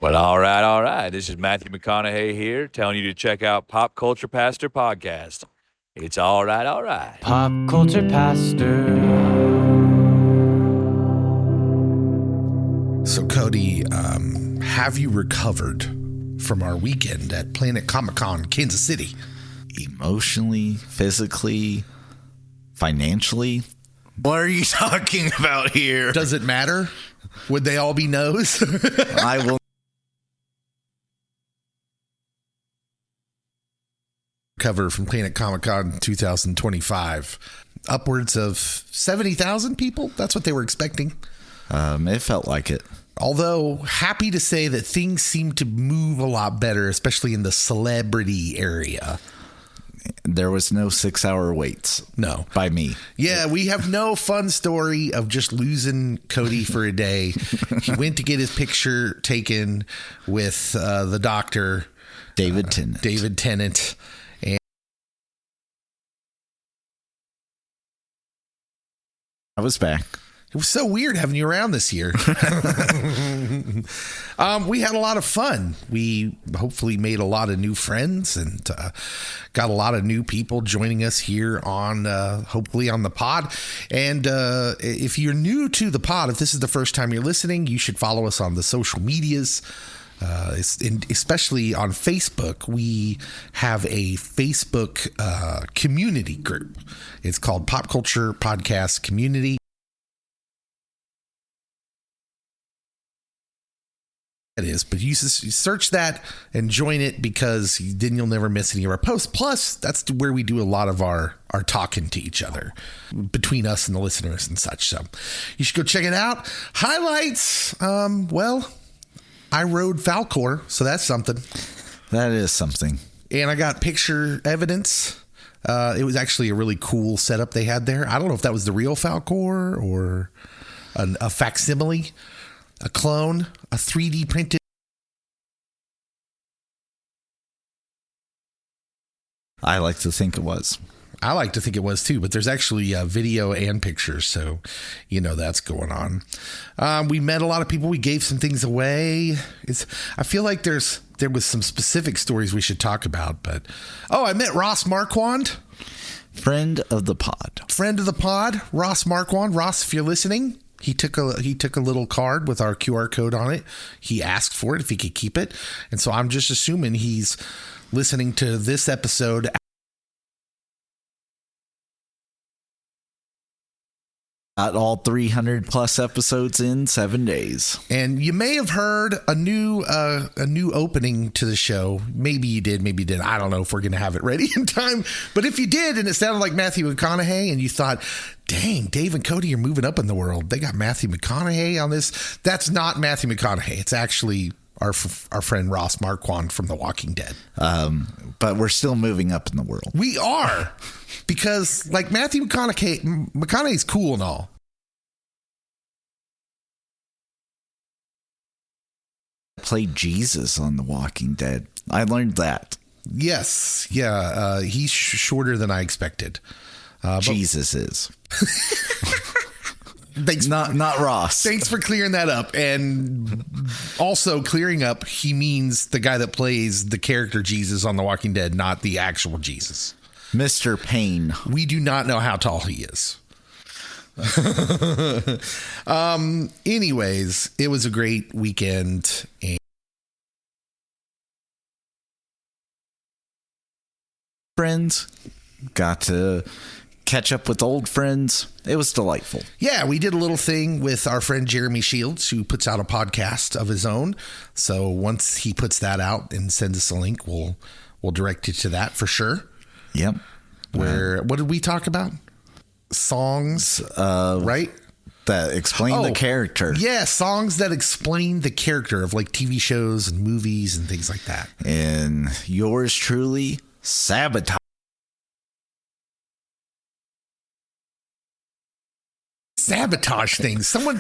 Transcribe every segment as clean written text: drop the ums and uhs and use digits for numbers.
Well, all right, all right. This is Matthew McConaughey here, telling you to check out Pop Culture Pastor Podcast. It's all right, all right. Pop Culture Pastor. So, Cody, have you recovered from our weekend at Planet Comic-Con, Kansas City? Emotionally, physically, financially? What are you talking about here? Does it matter? Would they all be no's? I will. Cover from Planet Comic-Con 2025. Upwards of 70,000 people. That's what they were expecting. It felt like it. Although, happy to say that things seem to move a lot better, especially in the celebrity area. There was no 6-hour waits. No. By me. Yeah, we have no fun story of just losing Cody for a day. He went to get his picture taken with the doctor. David Tennant. And I was back. it was so weird having you around this year. We had a lot of fun. We hopefully made a lot of new friends and got a lot of new people joining us here on hopefully on the pod. And if you're new to the pod, if this is the first time you're listening, you should follow us on the social medias. Especially on Facebook, we have a Facebook community group. It's called Pop Culture Podcast Community. It is, but you search that and join it because then you'll never miss any of our posts. Plus, that's where we do a lot of our talking to each other between us and the listeners and such. So you should go check it out. Highlights. Well, I rode Falcor, so that's something. That is something. And I got picture evidence. It was actually a really cool setup they had there. I don't know if that was the real Falcor or a facsimile, a clone, a 3D printed. I like to think it was. I like to think it was too, but there's actually video and pictures, so you know that's going on. We met a lot of people. We gave some things away. I feel like there was some specific stories we should talk about, but I met Ross Marquand, Friend of the pod, Ross Marquand. Ross, if you're listening, he took a little card with our QR code on it. He asked for it if he could keep it, and so I'm just assuming he's listening to this episode. Got all 300 plus episodes in 7 days. And you may have heard a new opening to the show. Maybe you did, maybe you didn't. I don't know if we're going to have it ready in time. But if you did, and it sounded like Matthew McConaughey, and you thought, dang, Dave and Cody are moving up in the world. They got Matthew McConaughey on this. That's not Matthew McConaughey. It's actually our friend Ross Marquand from The Walking Dead. But we're still moving up in the world. We are. Because, like, Matthew McConaughey's cool and all. Played Jesus on The Walking Dead. I learned that. Yes. Yeah. He's shorter than I expected. Jesus is. Thanks. Not Ross. Thanks for clearing that up. And also clearing up, he means the guy that plays the character Jesus on The Walking Dead, not the actual Jesus. Mr. Payne. We do not know how tall he is. Anyways, it was a great weekend. And friends, got to catch up with old friends. It was delightful. Yeah, we did a little thing with our friend Jeremy Shields, who puts out a podcast of his own. So once he puts that out and sends us a link, we'll direct you to that for sure. Yep. What did we talk about? Songs, right? That explain the character. Yeah, songs that explain the character of like TV shows and movies and things like that. And yours truly, Sabotage. Sabotage things. Someone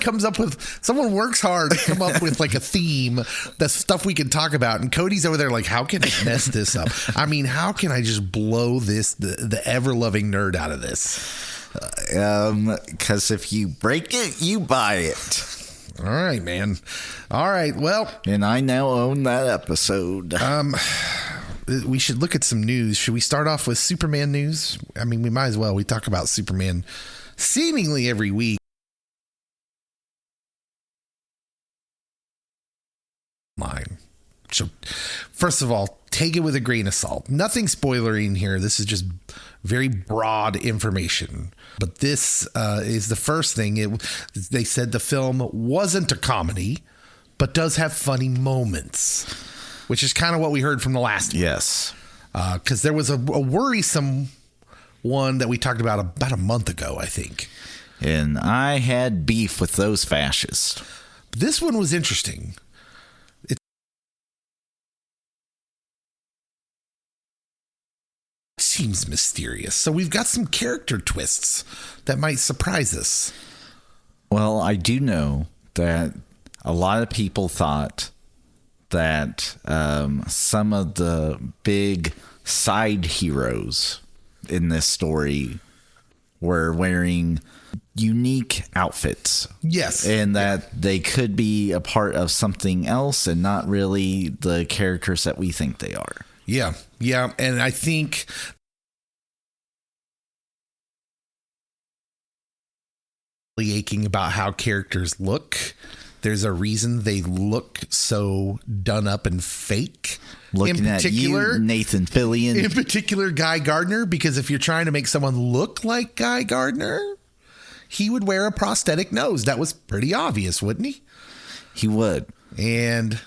works hard to come up with like a theme, that's stuff we can talk about. And Cody's over there like, how can I mess this up? I mean, how can I just blow the ever-loving nerd out of this? Because if you break it, you buy it. All right, man. All right. Well, And I now own that episode. we should look at some news. Should we start off with Superman news? I mean, we might as well. We talk about Superman seemingly every week. Mine. So, first of all, take it with a grain of salt. Nothing spoilery here. This is just very broad information. But this is the first thing. They said the film wasn't a comedy, but does have funny moments, which is kind of what we heard from the last one. Yes. Because there was a worrisome one that we talked about a month ago, I think. And I had beef with those fascists. This one was interesting. Seems mysterious. So we've got some character twists that might surprise us. Well, I do know that a lot of people thought that some of the big side heroes in this story were wearing unique outfits. Yes. And that they could be a part of something else and not really the characters that we think they are. Yeah. Yeah. And I think aching about how characters look. There's a reason they look so done up and fake. Looking at you, Nathan Fillion. In particular, Guy Gardner, because if you're trying to make someone look like Guy Gardner, he would wear a prosthetic nose. That was pretty obvious, wouldn't he? He would. And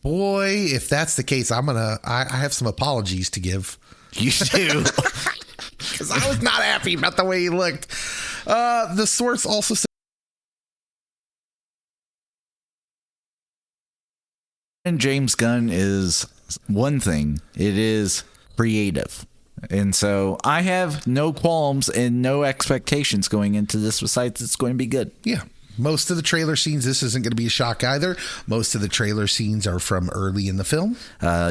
boy, if that's the case, I have some apologies to give. You do. Because I was not happy about the way he looked. The source also said, and James Gunn is one thing. It is creative. And so I have no qualms and no expectations going into this besides it's going to be good. yeah, most of the trailer scenes, this isn't going to be a shock either. Most of the trailer scenes are from early in the film.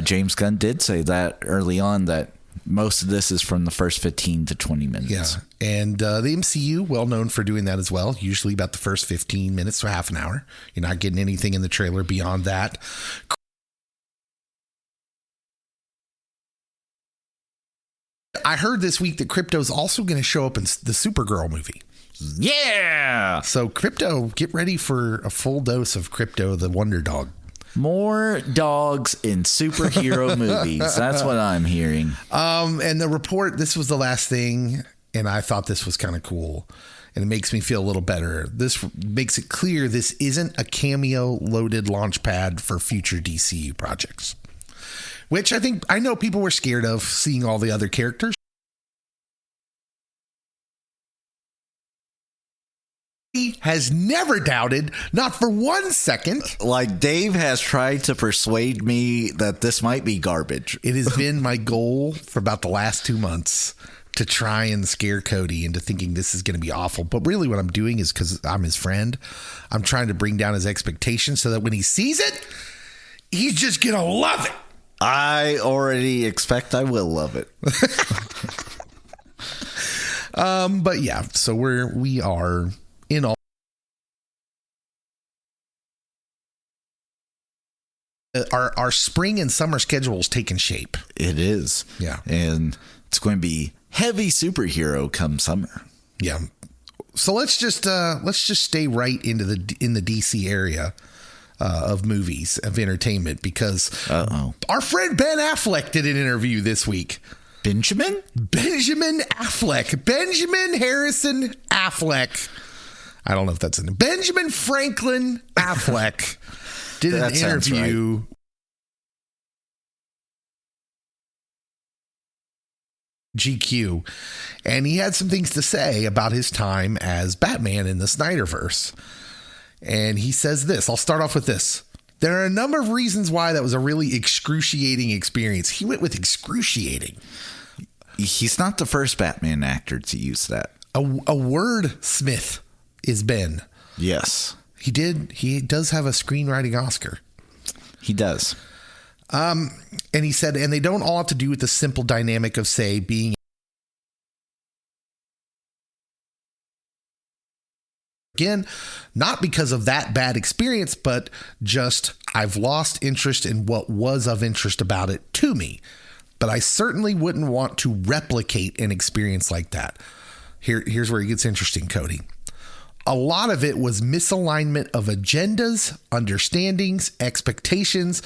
James Gunn did say that early on that most of this is from the first 15 to 20 minutes. Yeah. And the MCU, well known for doing that as well. Usually about the first 15 minutes to half an hour. You're not getting anything in the trailer beyond that. I heard this week that Crypto's also going to show up in the Supergirl movie. Yeah. So Crypto, get ready for a full dose of Crypto the Wonder Dog. More dogs in superhero movies. That's what I'm hearing. And the report, this was the last thing, and I thought this was kind of cool. And it makes me feel a little better. This makes it clear this isn't a cameo-loaded launch pad for future DCU projects. Which I know people were scared of seeing all the other characters. He has never doubted, not for 1 second. Like Dave has tried to persuade me that this might be garbage. It has been my goal for about the last 2 months to try and scare Cody into thinking this is going to be awful. But really what I'm doing is, because I'm his friend, I'm trying to bring down his expectations so that when he sees it, he's just going to love it. I already expect I will love it. But yeah, so we are in all. Our spring and summer schedule's taking shape. It is. Yeah. And it's going to be heavy superhero come summer. Yeah. So let's just stay right in the DC area of movies, of entertainment, because our friend Ben Affleck did an interview this week. Benjamin Affleck. Benjamin Harrison Affleck. I don't know if that's a name. Benjamin Franklin Affleck did an interview. Right. GQ. And he had some things to say about his time as Batman in the Snyderverse. And he says this. I'll start off with this. There are a number of reasons why that was a really excruciating experience. He went with excruciating. He's not the first Batman actor to use that. A wordsmith is Ben. Yes. He does have a screenwriting Oscar. He does. And he said, and they don't all have to do with the simple dynamic of, say, being Again, not because of that bad experience, but just I've lost interest in what was of interest about it to me. But I certainly wouldn't want to replicate an experience like that. Here's where it gets interesting, Cody. A lot of it was misalignment of agendas, understandings, expectations.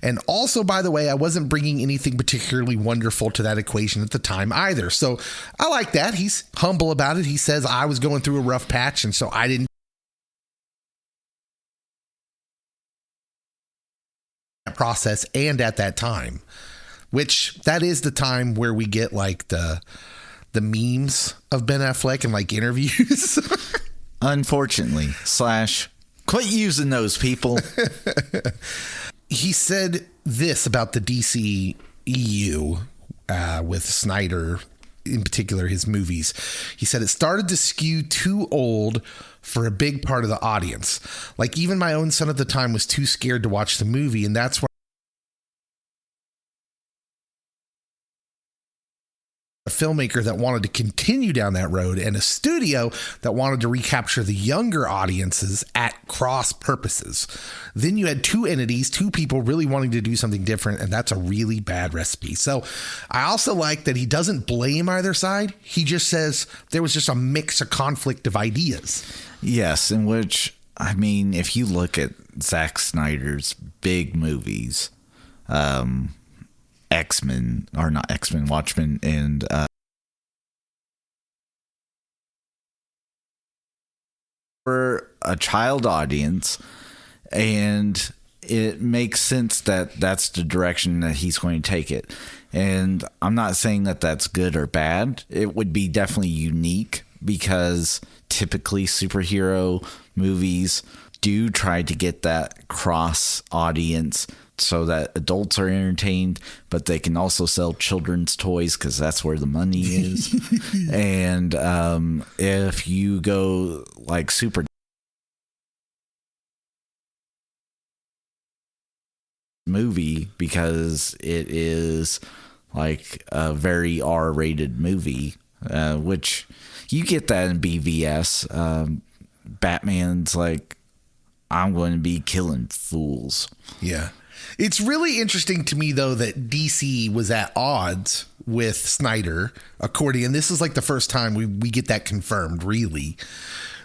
And also, by the way, I wasn't bringing anything particularly wonderful to that equation at the time either. So I like that. He's humble about it. He says I was going through a rough patch, and so I didn't process and at that time, which that is the time where we get like the memes of Ben Affleck and like interviews. Unfortunately, / quit using those, people. He said this about the DC EU with Snyder, in particular, his movies. He said it started to skew too old for a big part of the audience. Like even my own son at the time was too scared to watch the movie. And that's why a filmmaker that wanted to continue down that road and a studio that wanted to recapture the younger audiences at cross purposes. Then you had two entities, two people really wanting to do something different, and that's a really bad recipe. So I also like that he doesn't blame either side. He just says there was just a mix, a conflict of ideas. Yes, in which, I mean, if you look at Zack Snyder's big movies, X-Men, or not X-Men, Watchmen, and for a child audience, and it makes sense that that's the direction that he's going to take it. And I'm not saying that that's good or bad. It would be definitely unique because typically superhero movies do try to get that cross audience so that adults are entertained, but they can also sell children's toys because that's where the money is. And if you go like super movie, because it is like a very R-rated movie, which you get that in BVS. Batman's like, I'm going to be killing fools. Yeah. It's really interesting to me, though, that DC was at odds with Snyder, according, and this is like the first time we get that confirmed, really,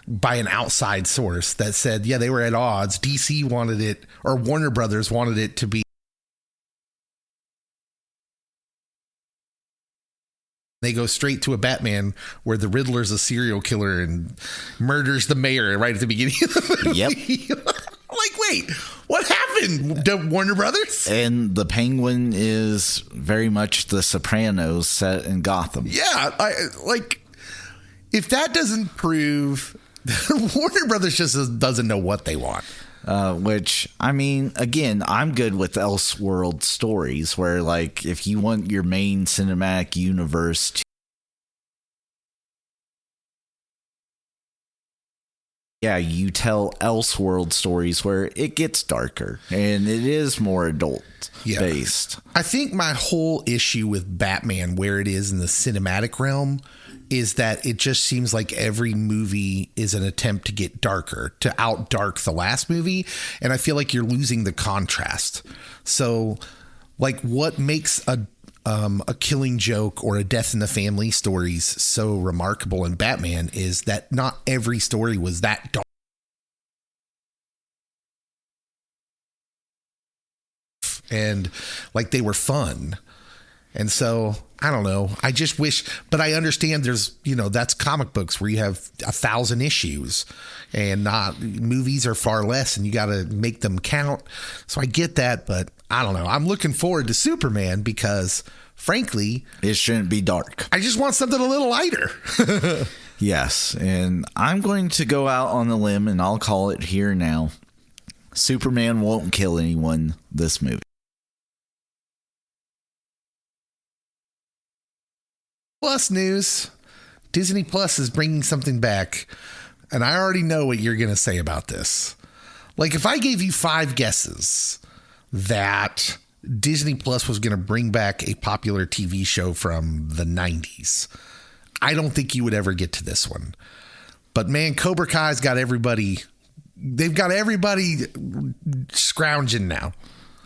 by an outside source that said, yeah, they were at odds. DC wanted it, or Warner Brothers wanted it to be. They go straight to a Batman where the Riddler's a serial killer and murders the mayor right at the beginning of the movie. Yep. Like, wait, what happened to Warner Brothers? And the Penguin is very much the Sopranos set in Gotham. Yeah, if that doesn't prove Warner Brothers just doesn't know what they want. Which, I mean, again, I'm good with Elseworld stories where, like, if you want your main cinematic universe to, yeah, you tell Elseworld stories where it gets darker and it is more adult based. I think my whole issue with Batman, where it is in the cinematic realm, is that it just seems like every movie is an attempt to get darker, to out dark the last movie. And I feel like you're losing the contrast. So like what makes a Killing Joke or a Death in the Family stories so remarkable in Batman is that not every story was that dark. And like they were fun. And so I don't know. I just wish, but I understand there's, that's comic books where you have 1,000 issues and not movies are far less and you got to make them count. So I get that, but I don't know. I'm looking forward to Superman because frankly, it shouldn't be dark. I just want something a little lighter. Yes. And I'm going to go out on a limb and I'll call it here now. Superman won't kill anyone this movie. Plus news, Disney Plus is bringing something back, and I already know what you're going to say about this. Like, if I gave you 5 guesses that Disney Plus was going to bring back a popular TV show from the 90s, I don't think you would ever get to this one. But man, Cobra Kai's got everybody. They've got everybody scrounging now.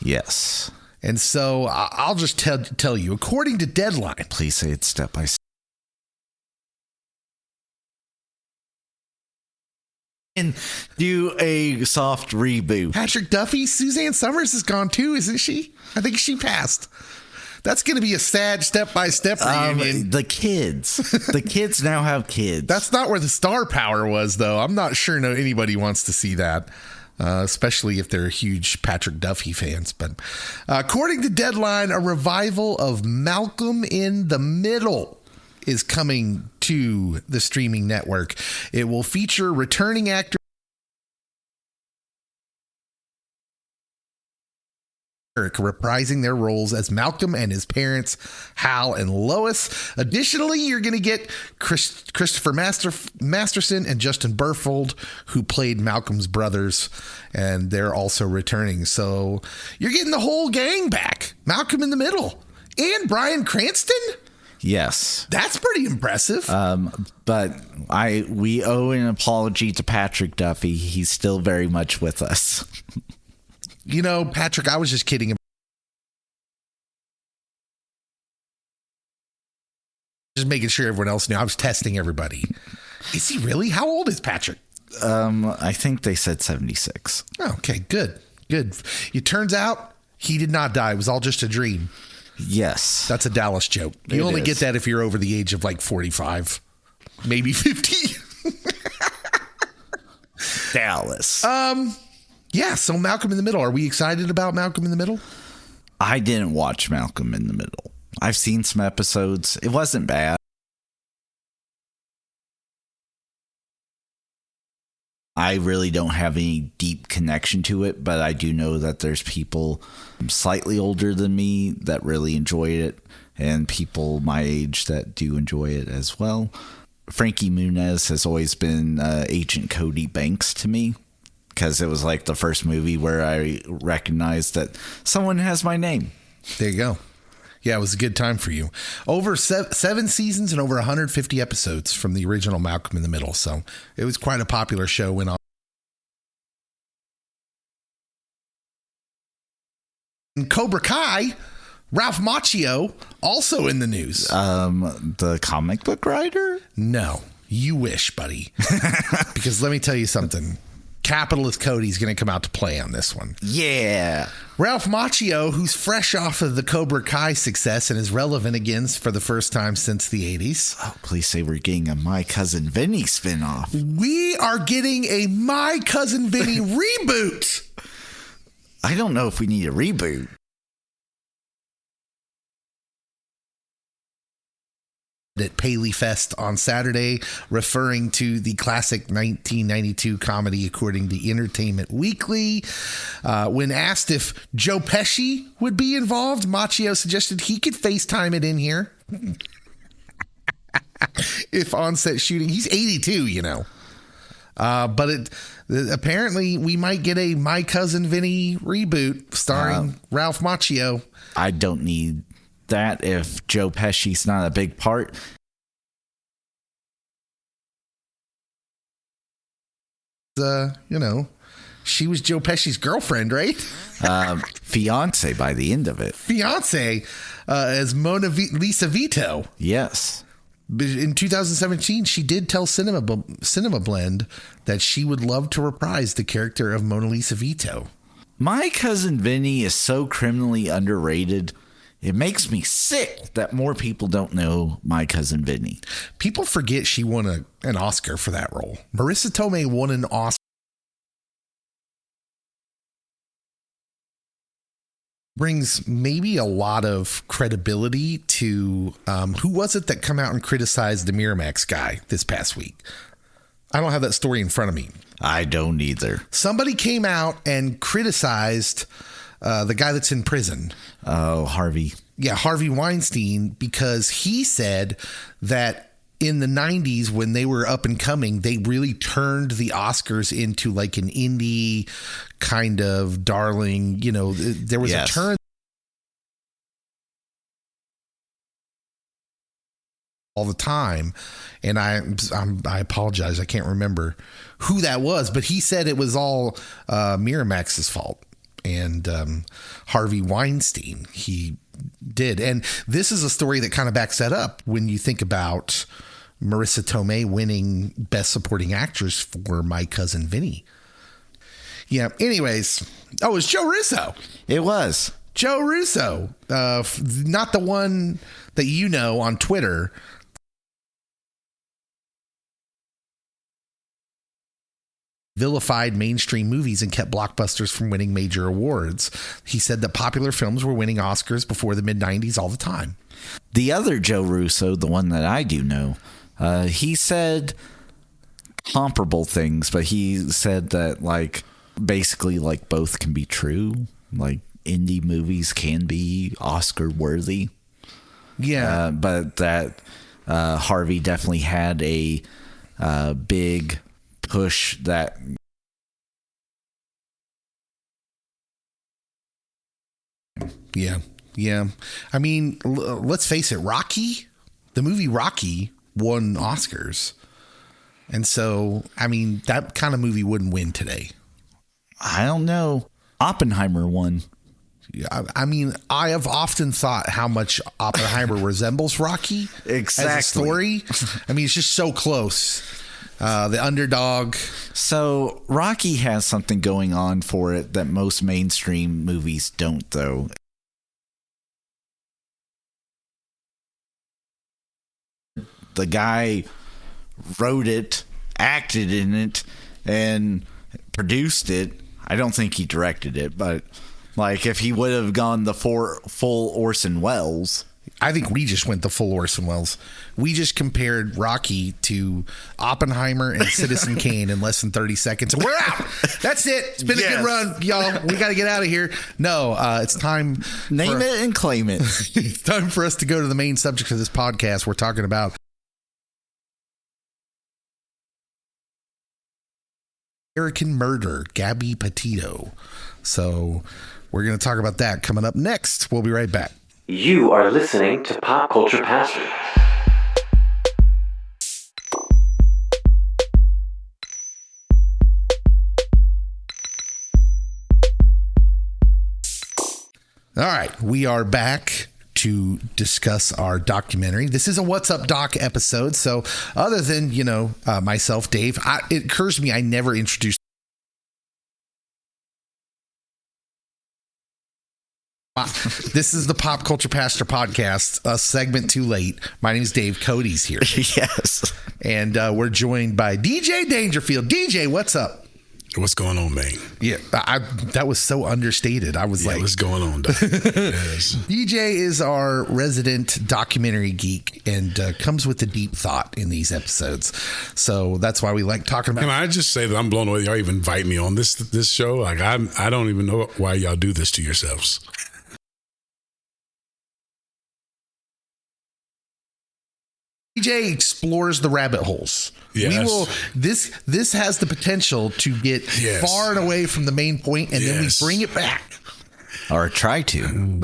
Yes. And so I'll just tell you, according to Deadline. Please say it step by step. And do a soft reboot. Patrick Duffy, Suzanne Summers is gone too, isn't she? I think she passed. That's going to be a sad step-by-step reunion. The kids now have kids. That's not where the star power was, though. I'm not sure anybody wants to see that, especially if they're huge Patrick Duffy fans. But according to Deadline, a revival of Malcolm in the Middle is coming to the streaming network. It will feature returning actor reprising their roles as Malcolm and his parents, Hal and Lois. Additionally, you're going to get Christopher Masterson and Justin Berthold, who played Malcolm's brothers, and they're also returning. So you're getting the whole gang back. Malcolm in the Middle and Bryan Cranston. Yes. That's pretty impressive. But we owe an apology to Patrick Duffy. He's still very much with us. You know, Patrick, I was just kidding. Just making sure everyone else knew. I was testing everybody. Is he really? How old is Patrick? I think they said 76. Oh, okay, good. It turns out he did not die. It was all just a dream. Yes. That's a Dallas joke. You only get that if you're over the age of like 45, maybe 50. Dallas. Yeah, so Malcolm in the Middle. Are we excited about Malcolm in the Middle? I didn't watch Malcolm in the Middle. I've seen some episodes. It wasn't bad. I really don't have any deep connection to it, but I do know that there's people slightly older than me that really enjoy it, and people my age that do enjoy it as well. Frankie Muniz has always been Agent Cody Banks to me, because it was like the first movie where I recognized that someone has my name. There you go. Yeah, it was a good time for you. Over 7 seasons and over 150 episodes from the original Malcolm in the Middle. So it was quite a popular show. Went on. And Cobra Kai, Ralph Macchio, also in the news. The comic book writer? No, you wish, buddy. Because let me tell you something. Capitalist Cody's going to come out to play on this one. Yeah. Ralph Macchio, who's fresh off of the Cobra Kai success and is relevant again for the first time since the 80s. Oh, please say we're getting a My Cousin Vinny spinoff. We are getting a My Cousin Vinny reboot. I don't know if we need a reboot. At Paley Fest on Saturday, referring to the classic 1992 comedy according to Entertainment Weekly. When asked if Joe Pesci would be involved, Macchio suggested he could FaceTime it in here. If on-set shooting. He's 82, you know. But apparently we might get a My Cousin Vinny reboot starring Ralph Macchio. I don't need that if Joe Pesci's not a big part. She was Joe Pesci's girlfriend, right? Fiance by the end of it. Fiance as Lisa Vito. Yes. In 2017, she did tell Cinema Blend that she would love to reprise the character of Mona Lisa Vito. My Cousin Vinny is so criminally underrated. It makes me sick that more people don't know My Cousin Vinny. People forget she won an Oscar for that role. Marissa Tomei won an Oscar. Brings maybe a lot of credibility to who was it that come out and criticized the Miramax guy this past week? I don't have that story in front of me. I don't either. Somebody came out and criticized the guy that's in prison. Oh, Harvey. Yeah, Harvey Weinstein, because he said that in the 90s when they were up and coming, they really turned the Oscars into like an indie kind of darling, there was a turn all the time. And I apologize. I can't remember who that was, but he said it was all Miramax's fault and Harvey Weinstein. He did. And this is a story that kind of backs that up when you think about Marissa Tomei winning Best Supporting Actress for My Cousin Vinny. Yeah. Anyways. Oh, it was Joe Russo. It was. Joe Russo. Not the one that you know on Twitter. Vilified mainstream movies and kept blockbusters from winning major awards. He said that popular films were winning Oscars before the mid-90s all the time. The other Joe Russo, the one that I do know, he said comparable things, but he said that like basically like both can be true. Like indie movies can be Oscar worthy. Yeah. But that Harvey definitely had a big push that yeah. I mean, let's face it, the movie Rocky won Oscars. And so, I mean, that kind of movie wouldn't win today. I don't know. Oppenheimer won. I mean, I have often thought how much Oppenheimer resembles Rocky exactly. as a story. I mean, it's just so close. The underdog. So Rocky has something going on for it that most mainstream movies don't, though. The guy wrote it, acted in it, and produced it. I don't think he directed it, but like if he would have gone the full Orson Welles. I think we just went the full Orson Welles. We just compared Rocky to Oppenheimer and Citizen Kane in less than 30 seconds. And we're out. That's it. It's been a good run, y'all. We got to get out of here. No, it's time. Name it and claim it. It's time for us to go to the main subject of this podcast. We're talking about American Murder, Gabby Petito. So we're going to talk about that coming up next. We'll be right back. You are listening to Pop Culture Pastor. All right, we are back to discuss our documentary. This is a What's Up Doc episode. So other than, myself, Dave, it occurs to me I never introduced. This is the Pop Culture Pastor podcast, a segment too late. My name is Dave. Cody's here. Yes. And we're joined by DJ Dangerfield. DJ, what's up? What's going on, man? Yeah, that was so understated. I was like, what's going on, Doc? Yes. DJ is our resident documentary geek and comes with a deep thought in these episodes. So that's why we like talking about. Can I just say that I'm blown away? Y'all even invite me on this show. Like I don't even know why y'all do this to yourselves. DJ explores the rabbit holes. Yes. We will. This has the potential to get far and away from the main point, and then we bring it back. Or try to.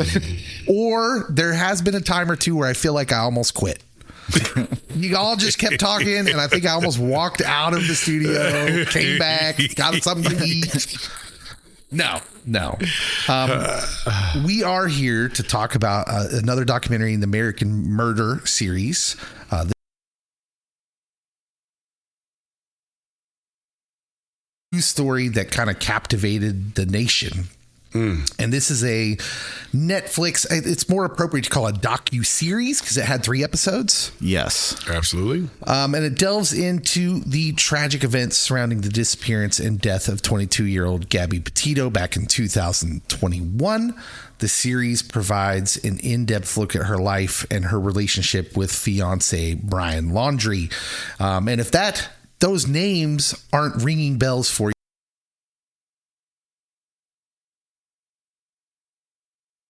Or there has been a time or two where I feel like I almost quit. You all just kept talking, and I think I almost walked out of the studio, came back, got something to eat. No. We are here to talk about another documentary in the American Murder series. The story that kind of captivated the nation. And this is a Netflix, it's more appropriate to call it a docuseries because it had 3 episodes. Yes. Absolutely. And it delves into the tragic events surrounding the disappearance and death of 22-year-old Gabby Petito back in 2021. The series provides an in-depth look at her life and her relationship with fiance Brian Laundrie. And if those names aren't ringing bells for you,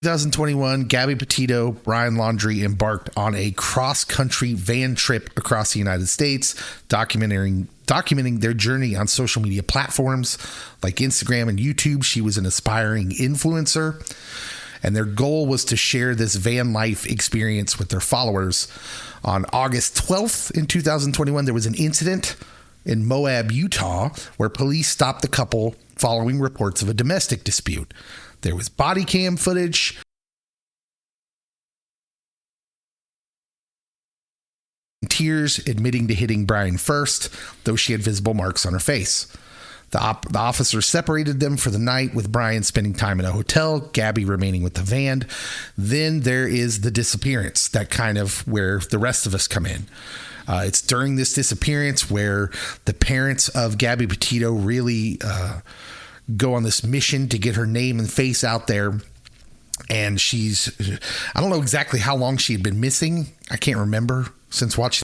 2021, Gabby Petito, Brian Laundrie embarked on a cross-country van trip across the United States, documenting their journey on social media platforms like Instagram and YouTube. She was an aspiring influencer. And their goal was to share this van life experience with their followers. On August 12th in 2021, there was an incident in Moab, Utah, where police stopped the couple following reports of a domestic dispute. There was body cam footage. Tears, admitting to hitting Brian first, though she had visible marks on her face. The officers separated them for the night, with Brian spending time in a hotel, Gabby remaining with the van. Then there is the disappearance, that kind of where the rest of us come in. It's during this disappearance where the parents of Gabby Petito really go on this mission to get her name and face out there. And I don't know exactly how long she had been missing. I can't remember since watching.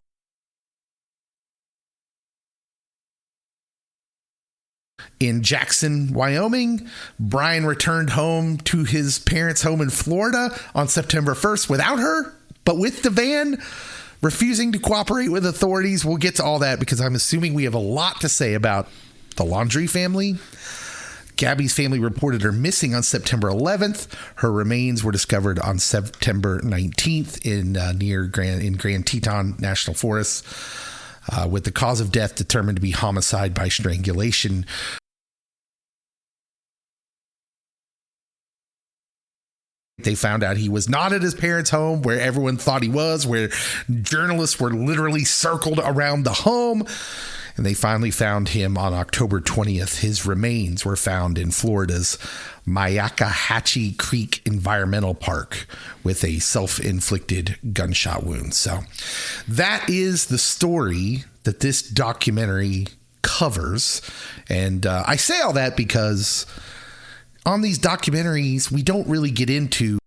In Jackson, Wyoming, Brian returned home to his parents' home in Florida on September 1st without her, but with the van, refusing to cooperate with authorities. We'll get to all that because I'm assuming we have a lot to say about the Laundrie family. Gabby's family reported her missing on September 11th. Her remains were discovered on September 19th in Grand Teton National Forest, with the cause of death determined to be homicide by strangulation. They found out he was not at his parents' home where everyone thought he was, where journalists were literally circled around the home. And they finally found him on October 20th. His remains were found in Florida's Myakkahatchee Creek Environmental Park with a self-inflicted gunshot wound. So that is the story that this documentary covers. And I say all that because on these documentaries, we don't really get into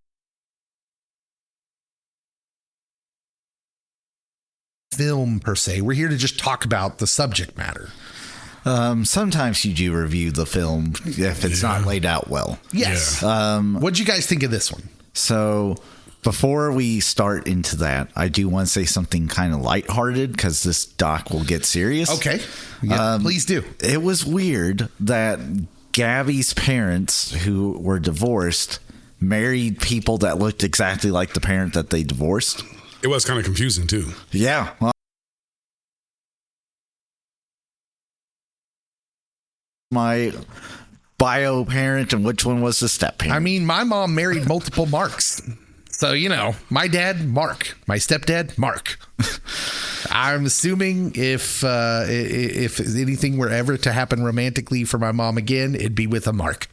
film per se. We're here to just talk about the subject matter. Sometimes you do review the film if it's not laid out well. Yes. Yeah. What'd you guys think of this one? So before we start into that, I do want to say something kind of lighthearted because this doc will get serious. Okay. Yeah, please do. It was weird that Gabby's parents, who were divorced, married people that looked exactly like the parent that they divorced. It was kind of confusing too. Yeah. Well, my bio parent and which one was the step parent? I mean, my mom married multiple Marks. So, my dad, Mark. My stepdad, Mark. I'm assuming if anything were ever to happen romantically for my mom again, it'd be with a Mark.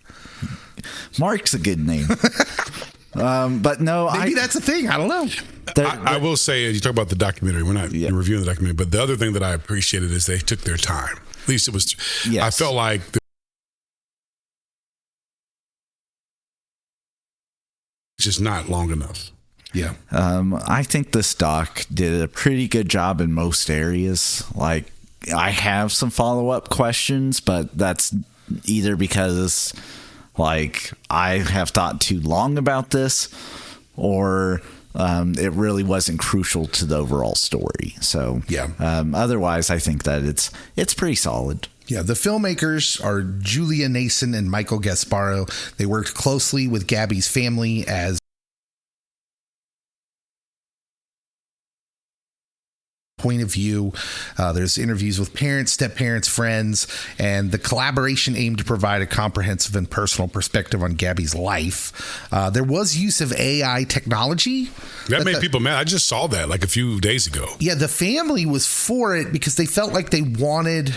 Mark's a good name. But no, maybe that's a thing. I don't know. I will say, you talk about the documentary. We're not reviewing the documentary, but the other thing that I appreciated is they took their time. At least it was. Yes. I felt like just not long enough. Yeah. I think this doc did a pretty good job in most areas. Like, I have some follow-up questions, but that's either because like I have thought too long about this, or it really wasn't crucial to the overall story. So yeah. Otherwise, I think that it's pretty solid. Yeah, the filmmakers are Julia Nason and Michael Gasparo. They worked closely with Gabby's family as point of view. There's interviews with parents, step-parents, friends, and the collaboration aimed to provide a comprehensive and personal perspective on Gabby's life. There was use of AI technology. That made people mad. I just saw that like a few days ago. Yeah, the family was for it because they felt like they wanted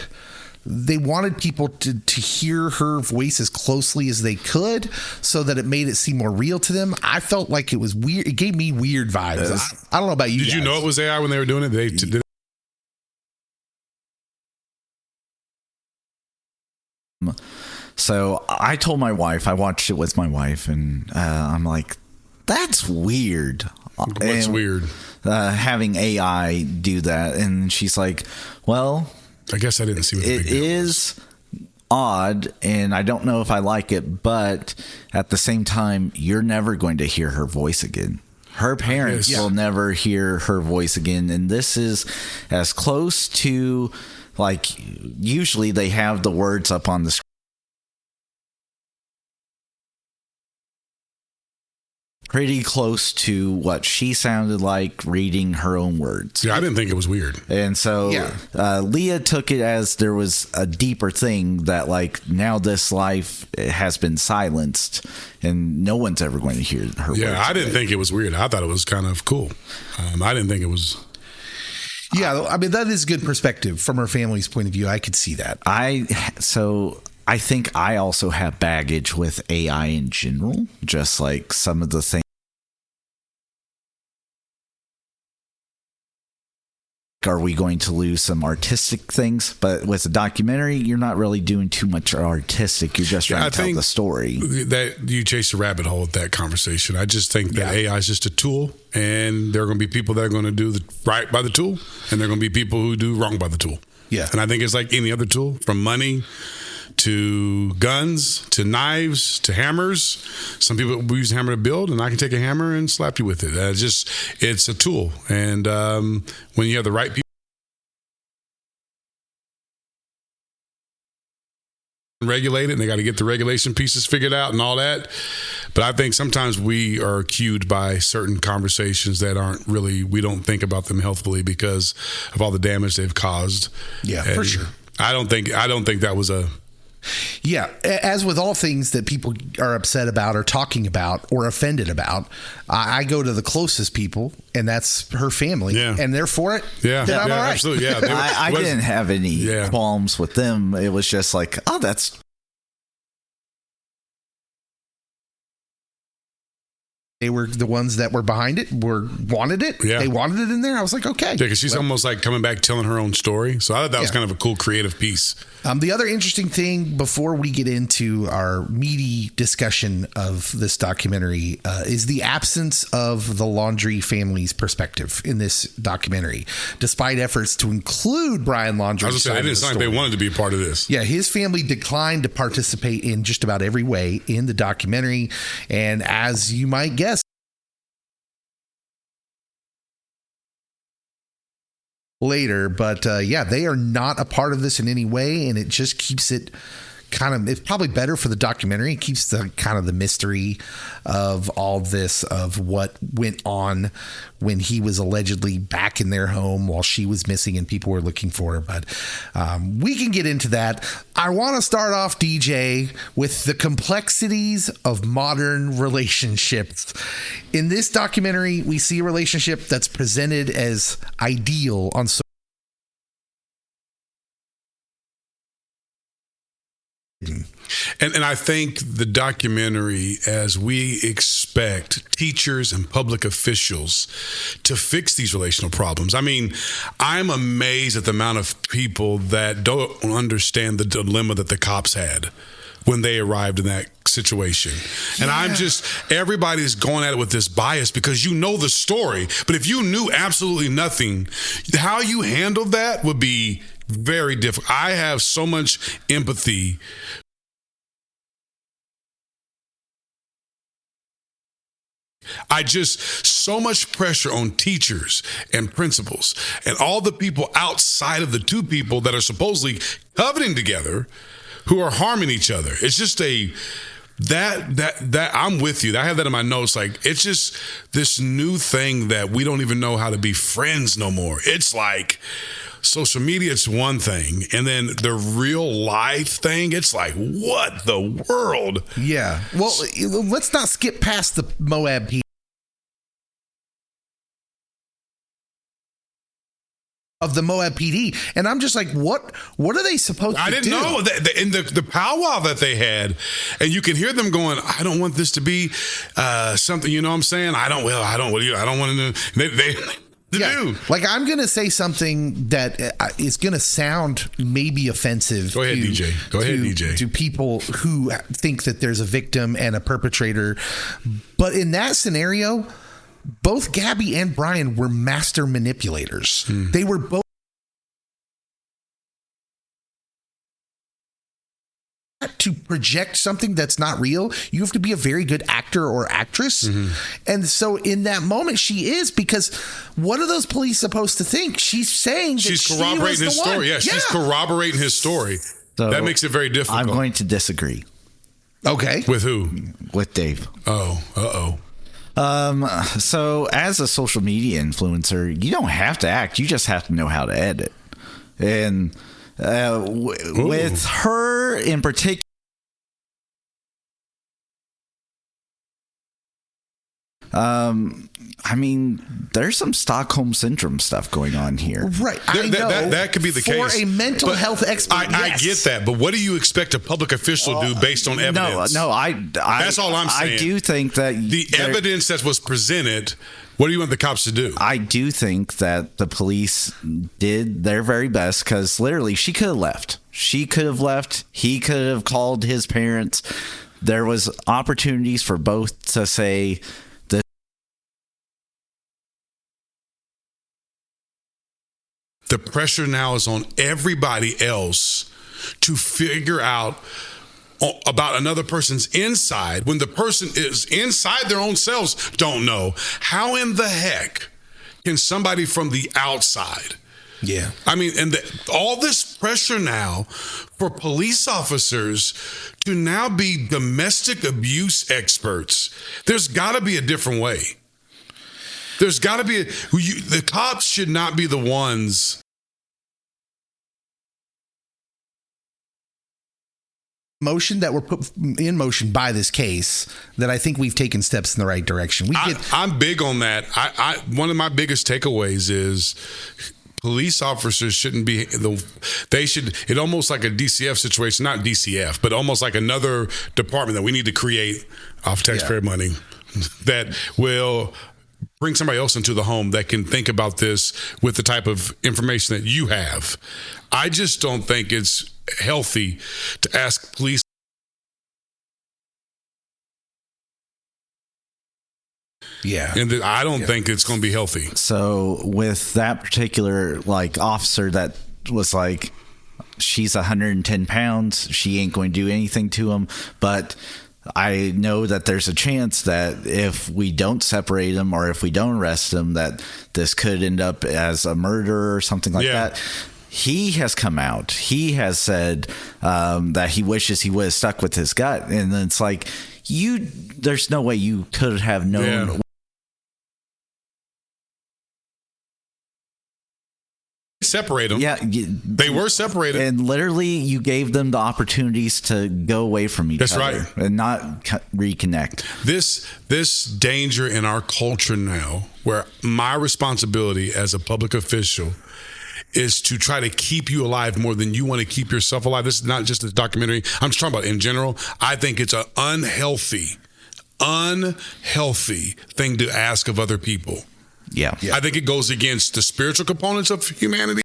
people to hear her voice as closely as they could so that it made it seem more real to them. I felt like it was weird. It gave me weird vibes. I don't know about you guys. Did you know it was AI when they were doing it? They did. So I told my wife, I watched it with my wife, and I'm like, that's weird. What's weird? Having AI do that. And she's like, well, I guess I didn't see what the big deal is odd, and I don't know if I like it, but at the same time, you're never going to hear her voice again. Her parents will never hear her voice again, and this is as close to, like, usually they have the words up on the screen. pretty close to what she sounded like reading her own words. Yeah, I didn't think it was weird. And so Leah took it as there was a deeper thing that, like, now this life has been silenced and no one's ever going to hear her words. Yeah, I didn't think it was weird. I thought it was kind of cool. I didn't think it was. Yeah, I mean, that is good perspective from her family's point of view. I could see that. I think I also have baggage with AI in general, just like some of the things. Are we going to lose some artistic things? But with a documentary, you're not really doing too much artistic. You're just trying to tell the story. That you chase a rabbit hole with that conversation. I just think that AI is just a tool, and there are going to be people that are going to do the right by the tool, and there are going to be people who do wrong by the tool. Yeah. And I think it's like any other tool, from money to guns to knives to hammers. Some people use a hammer to build, and I can take a hammer and slap you with it. It's a tool, and when you have the right people regulate it, and they got to get the regulation pieces figured out and all that. But I think sometimes we are cued by certain conversations that aren't really, we don't think about them healthfully because of all the damage they've caused. Yeah, and for sure. I don't think that was a. Yeah, as with all things that people are upset about or talking about or offended about, I go to the closest people, and that's her family. Yeah. And they're for it. Yeah, then I'm all right. absolutely. Yeah, I didn't have any qualms with them. It was just like, oh, that's. They were the ones that were behind it, wanted it. Yeah. They wanted it in there. I was like, okay. Yeah, because she's almost like coming back telling her own story. So I thought that was kind of a cool creative piece. The other interesting thing before we get into our meaty discussion of this documentary is the absence of the Laundrie family's perspective in this documentary, despite efforts to include Brian Laundrie's I was going to say, they didn't sound like they wanted to be a part of this. Yeah, his family declined to participate in just about every way in the documentary. And as you might guess, later, but they are not a part of this in any way, and it just keeps it it's probably better for the documentary. It keeps the kind of the mystery of all this, of what went on when he was allegedly back in their home while she was missing and people were looking for her. But we can get into that. I want to start off, DJ, with the complexities of modern relationships. In this documentary, we see a relationship that's presented as ideal on And I think the documentary, as we expect teachers and public officials to fix these relational problems. I mean, I'm amazed at the amount of people that don't understand the dilemma that the cops had when they arrived in that situation. And everybody's going at it with this bias because you know the story. But if you knew absolutely nothing, how you handled that would be very difficult. I have so much empathy. So much pressure on teachers and principals and all the people outside of the two people that are supposedly covenanting together who are harming each other. It's just that I'm with you. I have that in my notes. Like, it's just this new thing that we don't even know how to be friends no more. It's like social media, it's one thing. And then the real life thing, it's like, what the world? Yeah. Well, let's not skip past the Moab PD. Of the Moab PD, and I'm just like, what are they supposed to do? I didn't know that in the powwow that they had, and you can hear them going, I don't want this to be something, you know what I'm saying? I don't want to do. Like, I'm going to say something that is going to sound maybe offensive. Go ahead, DJ. To people who think that there's a victim and a perpetrator. But in that scenario, both Gabby and Brian were master manipulators. They were both to project something that's not real. You have to be a very good actor or actress. And so in that moment, she is, because what are those police supposed to think? She's saying that she's corroborating his story. Yeah, she's corroborating his story. So that makes it very difficult. I'm going to disagree. Okay. With who? With Dave. Oh, uh-oh. So as a social media influencer, you don't have to act. You just have to know how to edit. And with her in particular, I mean, there's some Stockholm syndrome stuff going on here. Right. I know that could be the case. For a mental health expert, I get that. But what do you expect a public official to do based on evidence? No, that's all I'm saying. I do think that the evidence that was presented, what do you want the cops to do? I do think that the police did their very best, because literally she could have left. She could have left. He could have called his parents. There was opportunities for both to say, the pressure now is on everybody else to figure out about another person's inside when the person is inside their own selves don't know. How in the heck can somebody from the outside? Yeah. I mean, and all this pressure now for police officers to now be domestic abuse experts. There's got to be a different way. There's got to be the cops should not be the ones. Motion that were put in motion by this case that I think we've taken steps in the right direction. I'm big on that. One of my biggest takeaways is police officers shouldn't be it almost like a DCF situation, not DCF, but almost like another department that we need to create off taxpayer money that will bring somebody else into the home that can think about this with the type of information that you have. I just don't think it's healthy to ask police. Yeah. And I don't think it's going to be healthy. So with that particular officer that was like, she's 110 pounds, she ain't going to do anything to him, but I know that there's a chance that if we don't separate him or if we don't arrest him, that this could end up as a murder or something like that. He has come out. He has said that he wishes he would have stuck with his gut. And then it's like, there's no way you could have known. Yeah. Separate them. Yeah, they were separated, and literally you gave them the opportunities to go away from each other. That's right, and not reconnect. This danger in our culture now, where my responsibility as a public official is to try to keep you alive more than you want to keep yourself alive. This is not just a documentary. I'm just talking about in general. I think it's an unhealthy thing to ask of other people. Yeah. I think it goes against the spiritual components of humanity.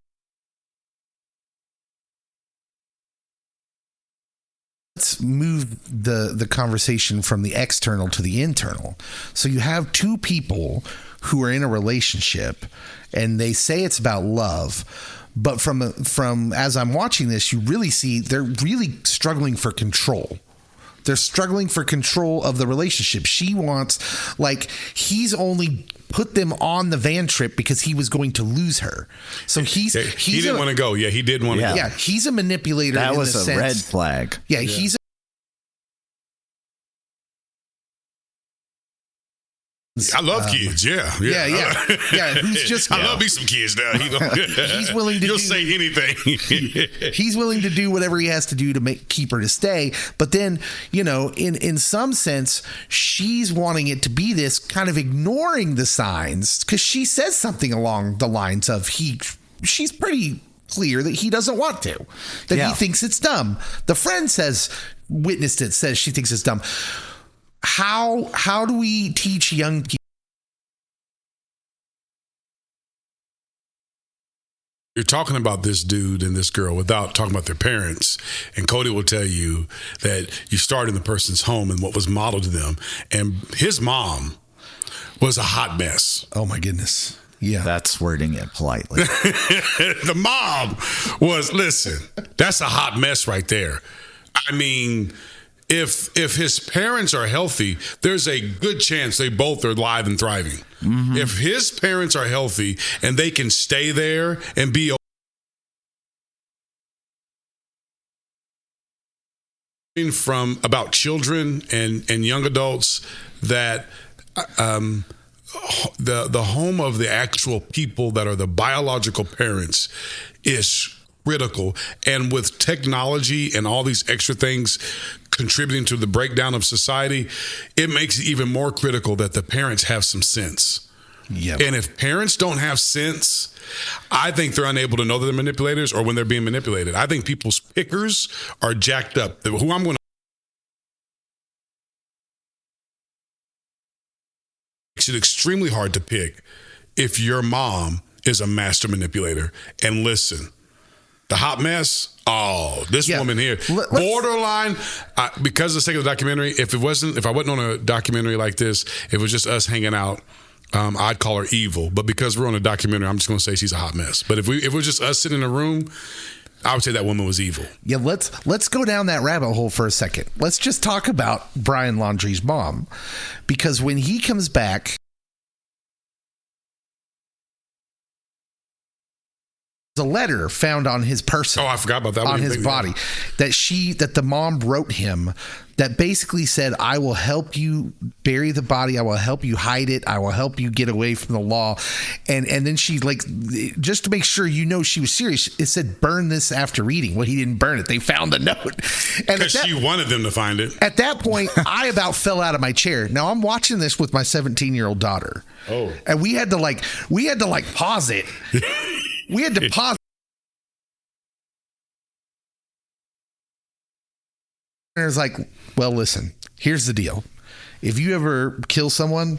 Let's move the conversation from the external to the internal. So you have two people who are in a relationship and they say it's about love, but from as I'm watching this, you really see they're really struggling for control. They're struggling for control of the relationship. She wants, he's only put them on the van trip because he was going to lose her. So he didn't want to go. Yeah, he did want to go. Yeah, he's a manipulator. That was a red flag. Yeah, he's I love kids. Yeah. Who's just? I love me some kids now. He's willing to. You'll say anything. He's willing to do whatever he has to do to keep her to stay. But then, in some sense, she's wanting it to be this, kind of ignoring the signs, because she says something along the lines of she's pretty clear that he doesn't want to, that he thinks it's dumb. The friend witnessed it, says she thinks it's dumb. How do we teach young people? You're talking about this dude and this girl without talking about their parents. And Cody will tell you that you start in the person's home and what was modeled to them. And his mom was a hot mess. Oh, my goodness. Yeah. That's wording it politely. The mom listen, that's a hot mess right there. I mean, if his parents are healthy, there's a good chance they both are alive and thriving. Mm-hmm. If his parents are healthy and they can stay there and be from about children and young adults that the home of the actual people that are the biological parents is critical. And with technology and all these extra things contributing to the breakdown of society, it makes it even more critical that the parents have some sense. Yep. And if parents don't have sense, I think they're unable to know that they're manipulators or when they're being manipulated. I think people's pickers are jacked up. Who I'm going to makes it extremely hard to pick if your mom is a master manipulator. And listen, the hot mess. Oh, this woman here, borderline. Because of the sake of the documentary, if I wasn't on a documentary like this, if it was just us hanging out, I'd call her evil. But because we're on a documentary, I'm just going to say she's a hot mess. But if it was just us sitting in a room, I would say that woman was evil. Yeah, let's go down that rabbit hole for a second. Let's just talk about Brian Laundrie's mom, because when he comes back, there's a letter found on his person. Oh, I forgot about that. On his body that the mom wrote him that basically said, "I will help you bury the body. I will help you hide it. I will help you get away from the law." And then she, like, just to make sure she was serious, it said, "Burn this after reading." Well, he didn't burn it. They found the note. Because she wanted them to find it. At that point, I about fell out of my chair. Now I'm watching this with my 17-year-old daughter. Oh. And we had to pause it. We had to pause. And it's like, well, listen, here's the deal. If you ever kill someone,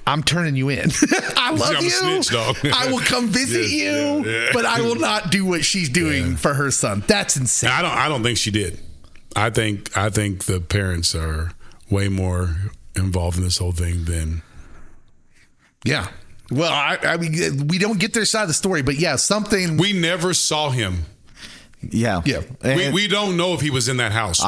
I'm turning you in. I love you. Snitch, dog. I will come visit you, but I will not do what she's doing for her son. That's insane. I don't think she did. I think the parents are way more involved in this whole thing than. Yeah. Well, I mean, we don't get their side of the story, but yeah, something. We never saw him. Yeah. We don't know if he was in that house.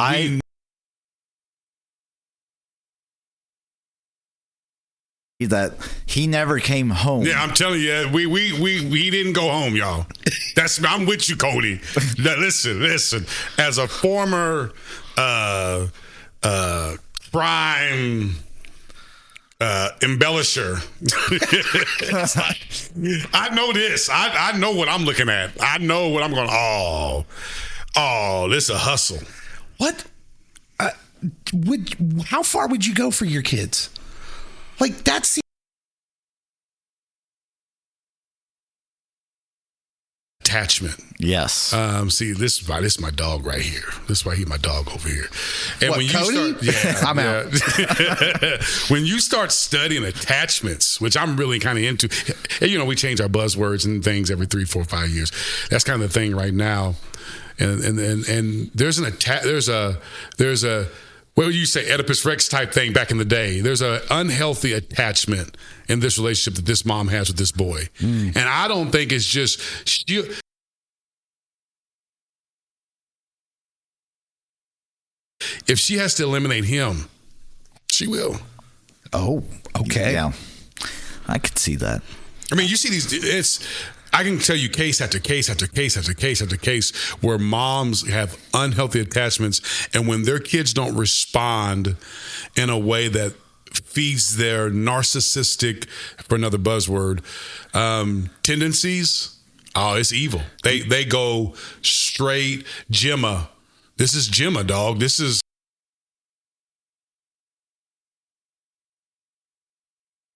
That he never came home. Yeah, I'm telling you, he didn't go home, y'all. I'm with you, Cody. Listen. As a former crime embellisher, I know this. I know what I'm looking at. I know what I'm going. This is a hustle. What? How far would you go for your kids? Like, that's attachment. Yes. See, this is my dog right here. This is why he's my dog over here. And what, when you Cody? I'm out. When you start studying attachments, which I'm really kind of into, we change our buzzwords and things every 3, 4, 5 years. That's kind of the thing right now. And there's a what would you say, Oedipus Rex type thing back in the day. There's an unhealthy attachment in this relationship that this mom has with this boy. And I don't think it's just... If she has to eliminate him, she will. Oh, okay. Yeah, I could see that. I mean, you see these... I can tell you case after case after case after case after case where moms have unhealthy attachments, and when their kids don't respond in a way that feeds their narcissistic, for another buzzword, tendencies, it's evil. They go straight Gemma. This is Gemma, dog. This is...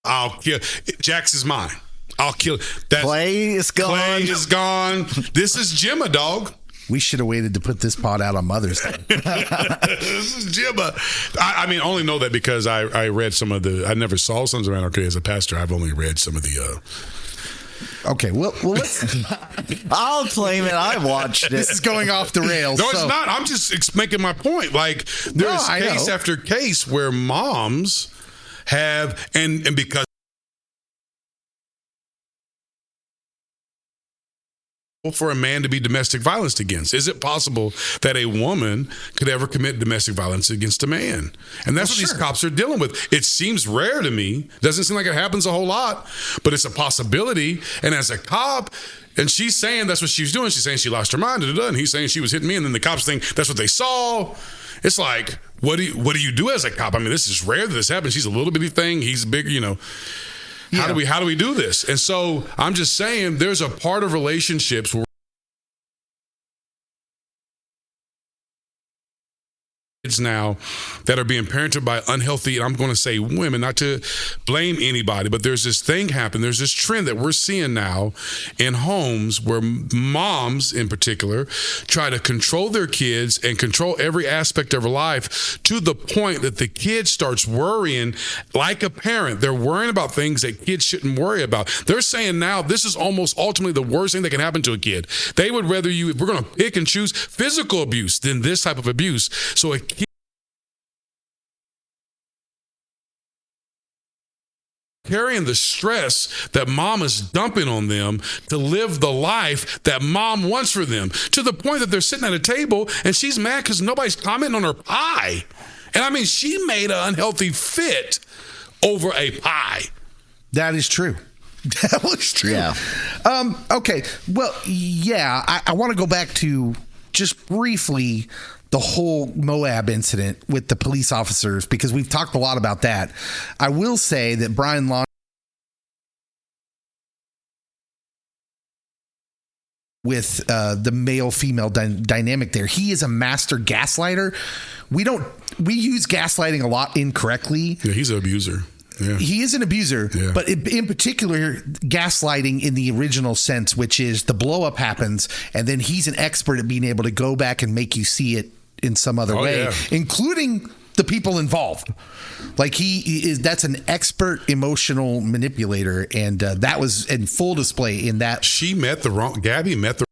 I'll kill... Jax is mine. I'll kill that. Clay is gone. Clay is gone. This is Gemma, dog. We should have waited to put this pod out on Mother's Day. This is Gemma. I mean, I only know that because I read some of I never saw Sons of Anarchy as a pastor. I've only read some of the... Okay, well, let's... I'll claim it. I watched it. This is going off the rails. No, it's not. I'm just making my point. Like, there's case after case where moms have... And because... for a man to be domestic violence against? Is it possible that a woman could ever commit domestic violence against a man? And that's what these cops are dealing with. It seems rare to me. Doesn't seem like it happens a whole lot, but it's a possibility. And as a cop, and she's saying that's what she was doing. She's saying she lost her mind, and he's saying she was hitting me, and then the cops think that's what they saw. It's like, what do you do as a cop? I mean, this is rare that this happens. She's a little bitty thing. He's big, you know. How do we do this? And so I'm just saying there's a part of relationships where kids now that are being parented by unhealthy, and I'm going to say women, not to blame anybody, but there's this thing happening. There's this trend that we're seeing now in homes where moms in particular try to control their kids and control every aspect of their life to the point that the kid starts worrying like a parent. They're worrying about things that kids shouldn't worry about. They're saying now this is almost ultimately the worst thing that can happen to a kid. They would rather if we're going to pick and choose physical abuse than this type of abuse. So a kid carrying the stress that mom is dumping on them to live the life that mom wants for them, to the point that they're sitting at a table and she's mad because nobody's commenting on her pie. And I mean, she made an unhealthy fit over a pie. That is true. That was true. Yeah. Okay. Well, yeah, I want to go back to just briefly the whole Moab incident with the police officers, because we've talked a lot about that. I will say that Brian Laundrie with the male-female dynamic there, he is a master gaslighter. We use gaslighting a lot incorrectly. Yeah, he's an abuser. Yeah. He is an abuser, but in particular, gaslighting in the original sense, which is the blow up happens, and then he's an expert at being able to go back and make you see it in some other way, including the people involved. Like that's an expert emotional manipulator, and that was in full display in that. Gabby met the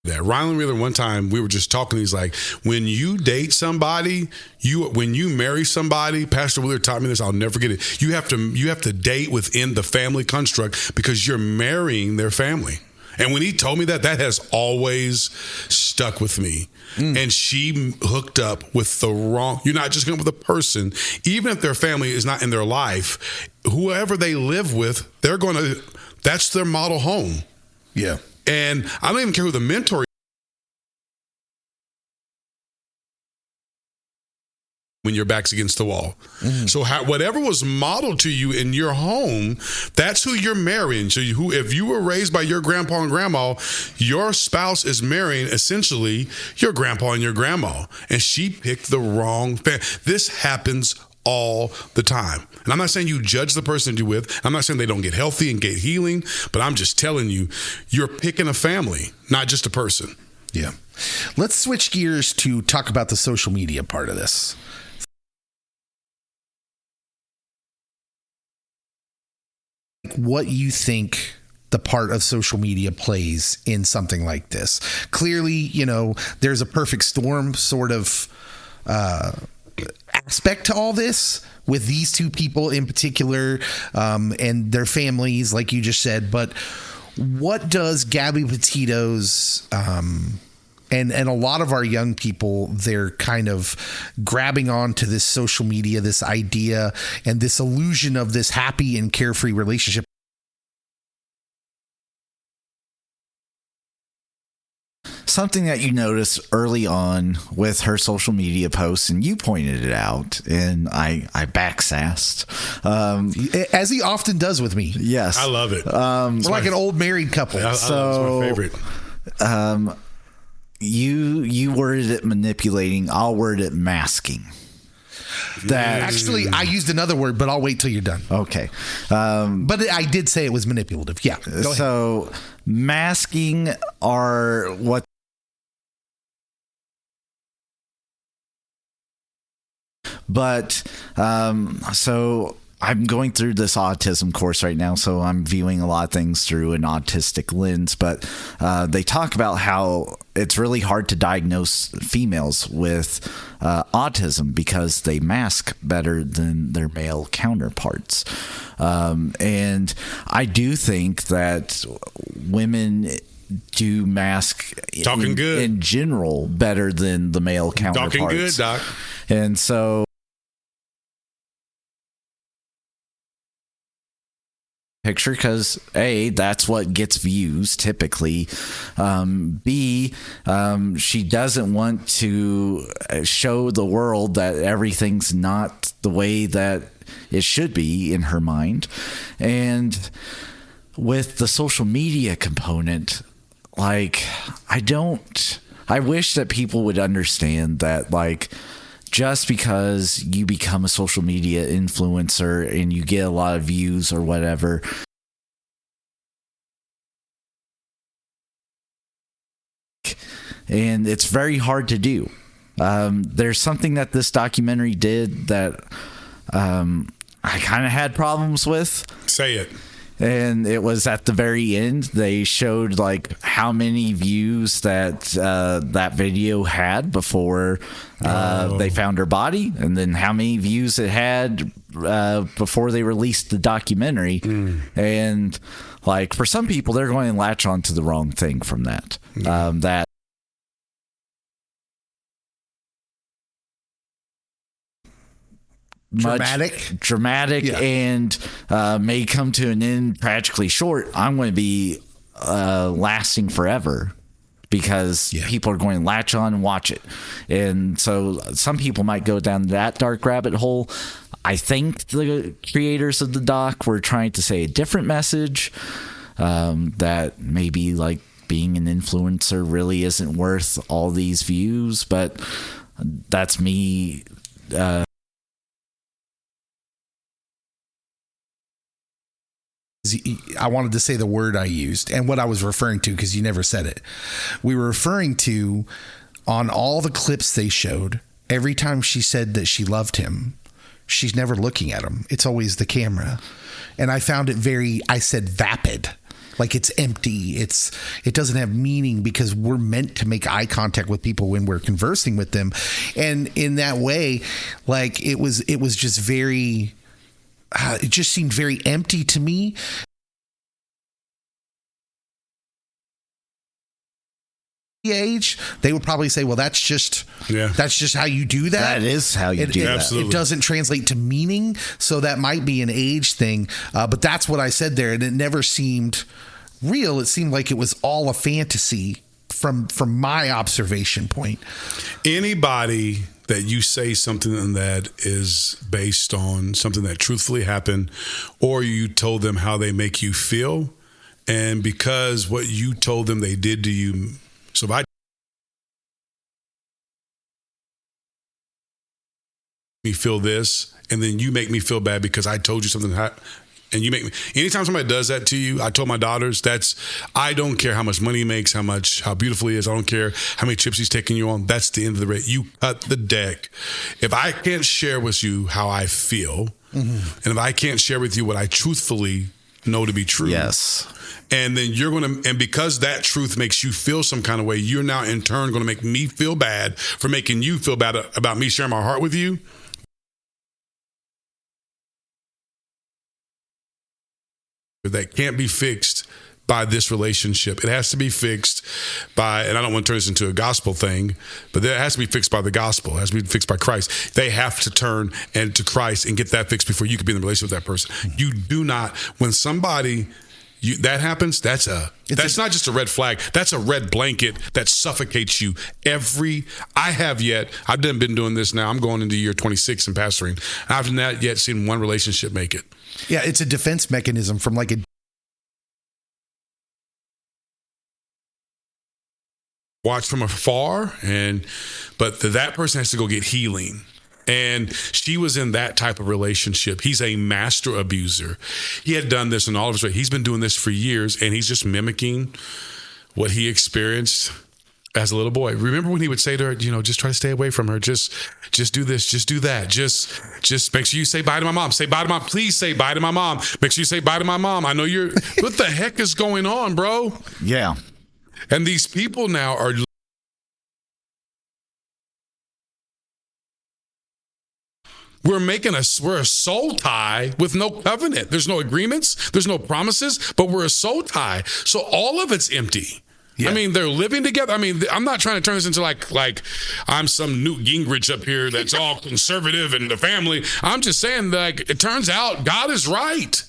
that. Ryan Wheeler, one time we were just talking, he's like, when you date somebody, when you marry somebody, Pastor Wheeler taught me this, I'll never forget it. You have to date within the family construct because you're marrying their family. And when he told me that has always stuck with me. And she hooked up with the wrong, you're not just going with a person, even if their family is not in their life, whoever they live with, that's their model home. Yeah. And I don't even care who the mentor is. When your back's against the wall. So whatever was modeled to you in your home, that's who you're marrying. So if you were raised by your grandpa and grandma, your spouse is marrying essentially your grandpa and your grandma. And she picked the wrong family. This happens all the time. And I'm not saying you judge the person you're with. I'm not saying they don't get healthy and get healing, but I'm just telling you, you're picking a family, not just a person. Yeah. Let's switch gears to talk about the social media part of this. What you think the part of social media plays in something like this. Clearly, there's a perfect storm sort of aspect to all this with these two people in particular, and their families, like you just said. But what does Gabby Petito's and a lot of our young people, they're kind of grabbing on to this social media, this idea and this illusion of this happy and carefree relationship. Something that you noticed early on with her social media posts, and you pointed it out, and I backsassed. As he often does with me. Yes. I love it. We're like an old married couple. It's my favorite. You worded it manipulating. I'll word it masking. That actually, I used another word, but I'll wait till you're done. Okay. But I did say it was manipulative. Yeah. Go ahead. So masking are what. But so I'm going through this autism course right now, so I'm viewing a lot of things through an autistic lens, but they talk about how it's really hard to diagnose females with autism because they mask better than their male counterparts. And I do think that women do mask in general better than the male counterparts. Talking good, Doc. And so picture because A, that's what gets views typically. B, she doesn't want to show the world that everything's not the way that it should be in her mind. And with the social media component, like, I wish that people would understand that, like, just because you become a social media influencer and you get a lot of views or whatever, and it's very hard to do. There's something that this documentary did that I kind of had problems with. Say it. And it was at the very end. They showed like how many views that that video had before they found her body, and then how many views it had before they released the documentary. And like for some people, they're going to latch on to the wrong thing from that. That dramatic yeah. And may come to an end tragically short. I'm going to be lasting forever because people are going to latch on and watch it. And so some people might go down that dark rabbit hole. I think the creators of the doc were trying to say a different message, that maybe like being an influencer really isn't worth all these views, but that's me. I wanted to say the word I used and what I was referring to because you never said it. We were referring to, on all the clips they showed, every time she said that she loved him, she's never looking at him. It's always the camera. And I found it I said vapid. Like it's empty. It doesn't have meaning because we're meant to make eye contact with people when we're conversing with them. And in that way, like it was just very... it just seemed very empty to me. Age, they would probably say, well, that's just how you do that. That is how you do that. Absolutely. It doesn't translate to meaning. So that might be an age thing. But that's what I said there. And it never seemed real. It seemed like it was all a fantasy from my observation point. Anybody that you say something that is based on something that truthfully happened, or you told them how they make you feel, and because what you told them they did to you. So if I me feel this, and then you make me feel bad because I told you something, and you make me. Anytime somebody does that to you, I told my daughters, I don't care how much money he makes, how beautiful he is. I don't care how many trips he's taking you on. That's the end of the race. You cut the deck. If I can't share with you how I feel, and if I can't share with you what I truthfully know to be true, yes. And then and because that truth makes you feel some kind of way, you're now in turn going to make me feel bad for making you feel bad about me sharing my heart with you. That can't be fixed by this relationship. It has to be fixed by, and I don't want to turn this into a gospel thing, but it has to be fixed by the gospel. It has to be fixed by Christ. They have to turn to Christ and get that fixed before you can be in the relationship with that person. You do not, when somebody... that happens, that's not just a red flag. That's a red blanket that suffocates you. I've been doing this now. I'm going into year 26 in pastoring. I've not yet seen one relationship make it. Yeah, it's a defense mechanism from like a... watch from afar, but that person has to go get healing. And she was in that type of relationship. He's a master abuser. He had done this in all of his ways. He's been doing this for years, and he's just mimicking what he experienced as a little boy. Remember when he would say to her, just try to stay away from her. Just do this. Just do that. Just make sure you say bye to my mom. Say bye to my, please say bye to my mom. Make sure you say bye to my mom. I know you're, what the heck is going on, bro? Yeah. And these people now are, we're a soul tie with no covenant. There's no agreements. There's no promises, but we're a soul tie. So all of it's empty. Yeah. I mean, they're living together. I mean, I'm not trying to turn this into like I'm some Newt Gingrich up here that's all conservative and the family. I'm just saying, like, it turns out God is right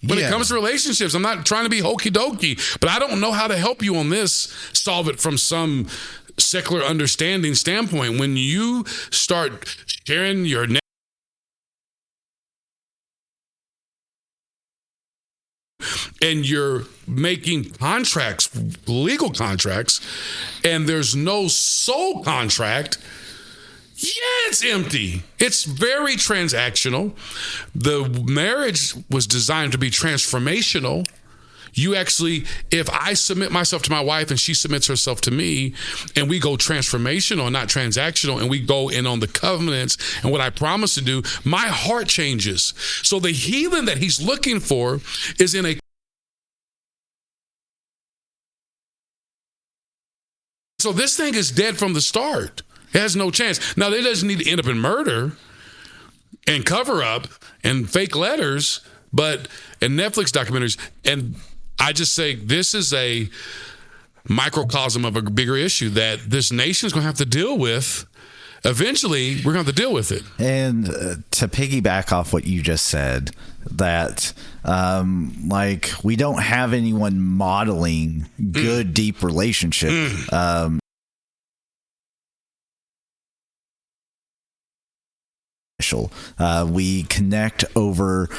when it comes to relationships. I'm not trying to be hokey dokey, but I don't know how to help you on this, solve it from some secular understanding standpoint. When you start sharing your and you're making contracts, legal contracts, and there's no soul contract, it's empty. It's very transactional. The marriage was designed to be transformational. You actually, if I submit myself to my wife and she submits herself to me, and we go transformational, not transactional, and we go in on the covenants and what I promise to do, my heart changes. So the healing that he's looking for is in a. So this thing is dead from the start. It has no chance. Now, it doesn't need to end up in murder and cover up and fake letters, but in Netflix documentaries. And I just say this is a microcosm of a bigger issue that this nation is going to have to deal with. Eventually, we're going to have to deal with it. And to piggyback off what you just said, that like we don't have anyone modeling good, deep relationship. We connect over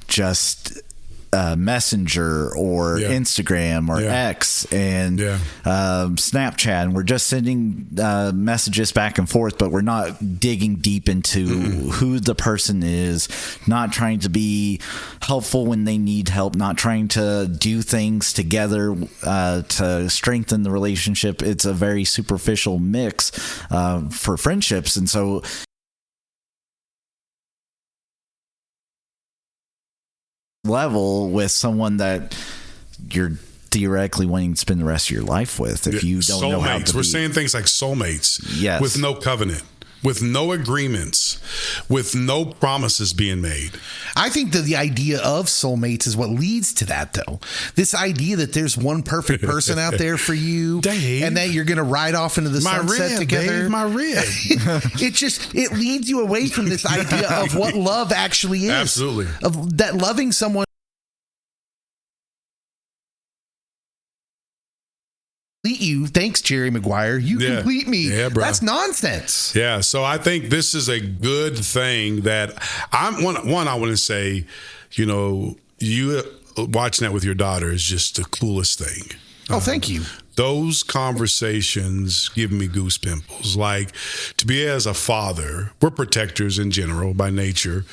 just Messenger or Instagram or X and Snapchat, and we're just sending messages back and forth, but we're not digging deep into who the person is, not trying to be helpful when they need help, not trying to do things together to strengthen the relationship. It's a very superficial mix for friendships. And so level with someone that you're theoretically wanting to spend the rest of your life with, if you don't know how to We're saying things like soulmates, with no covenant, with no agreements, with no promises being made. I think that the idea of soulmates is what leads to that, though. This idea that there's one perfect person out there for you, Dave, and that you're going to ride off into the sunset together. Dave, my rib. It leads you away from this idea of what love actually is. Absolutely. Of that loving someone. You, thanks, Jerry Maguire. You complete me. Yeah, bro. That's nonsense. Yeah, so I think this is a good thing that I want to say, you watching that with your daughter is just the coolest thing. Oh, thank you. Those conversations give me goose pimples. Like, to be as a father, we're protectors in general by nature.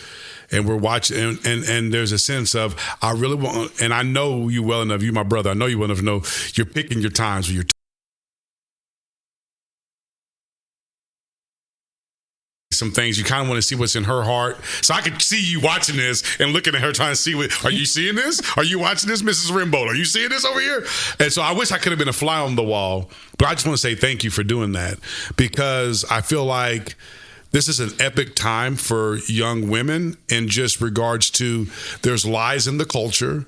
And we're watching, and there's a sense of, I really want, and I know you well enough, you my brother, I know you well enough to know you're picking your times where you're some things you kind of want to see what's in her heart. So I could see you watching this and looking at her trying to see are you seeing this? Are you watching this, Mrs. Rimbaud? Are you seeing this over here? And so I wish I could have been a fly on the wall, but I just want to say thank you for doing that, because I feel like this is an epic time for young women in just regards to there's lies in the culture,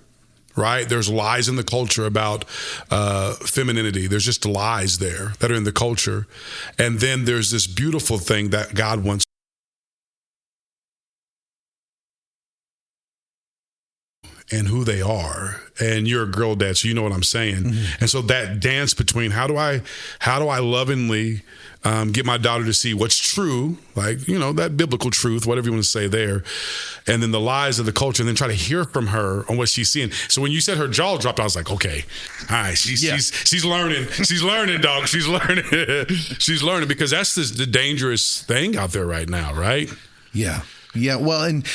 right? There's lies in the culture about femininity. There's just lies there that are in the culture. And then there's this beautiful thing that God wants. And who they are, and you're a girl dad, so you know what I'm saying. And so that dance between how do I lovingly get my daughter to see what's true, like that biblical truth, whatever you want to say there, and then the lies of the culture, and then try to hear from her on what she's seeing. So when you said her jaw dropped, I was like, okay, all right, she's learning, dog, she's learning, because that's the dangerous thing out there right now, right? Yeah. Well, and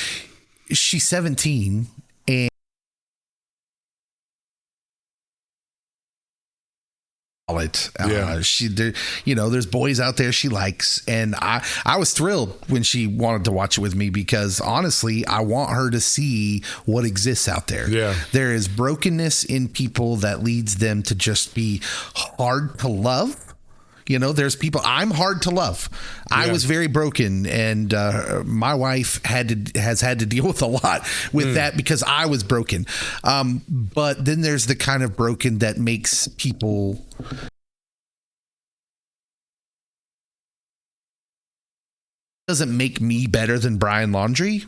she's 17. And She, there, there's boys out there she likes, and I was thrilled when she wanted to watch it with me, because honestly, I want her to see what exists out there. Yeah, there is brokenness in people that leads them to just be hard to love. There's people, I'm hard to love. I was very broken, and my wife has had to deal with a lot with that, because I was broken. But then there's the kind of broken that makes people doesn't make me better than Brian Laundrie.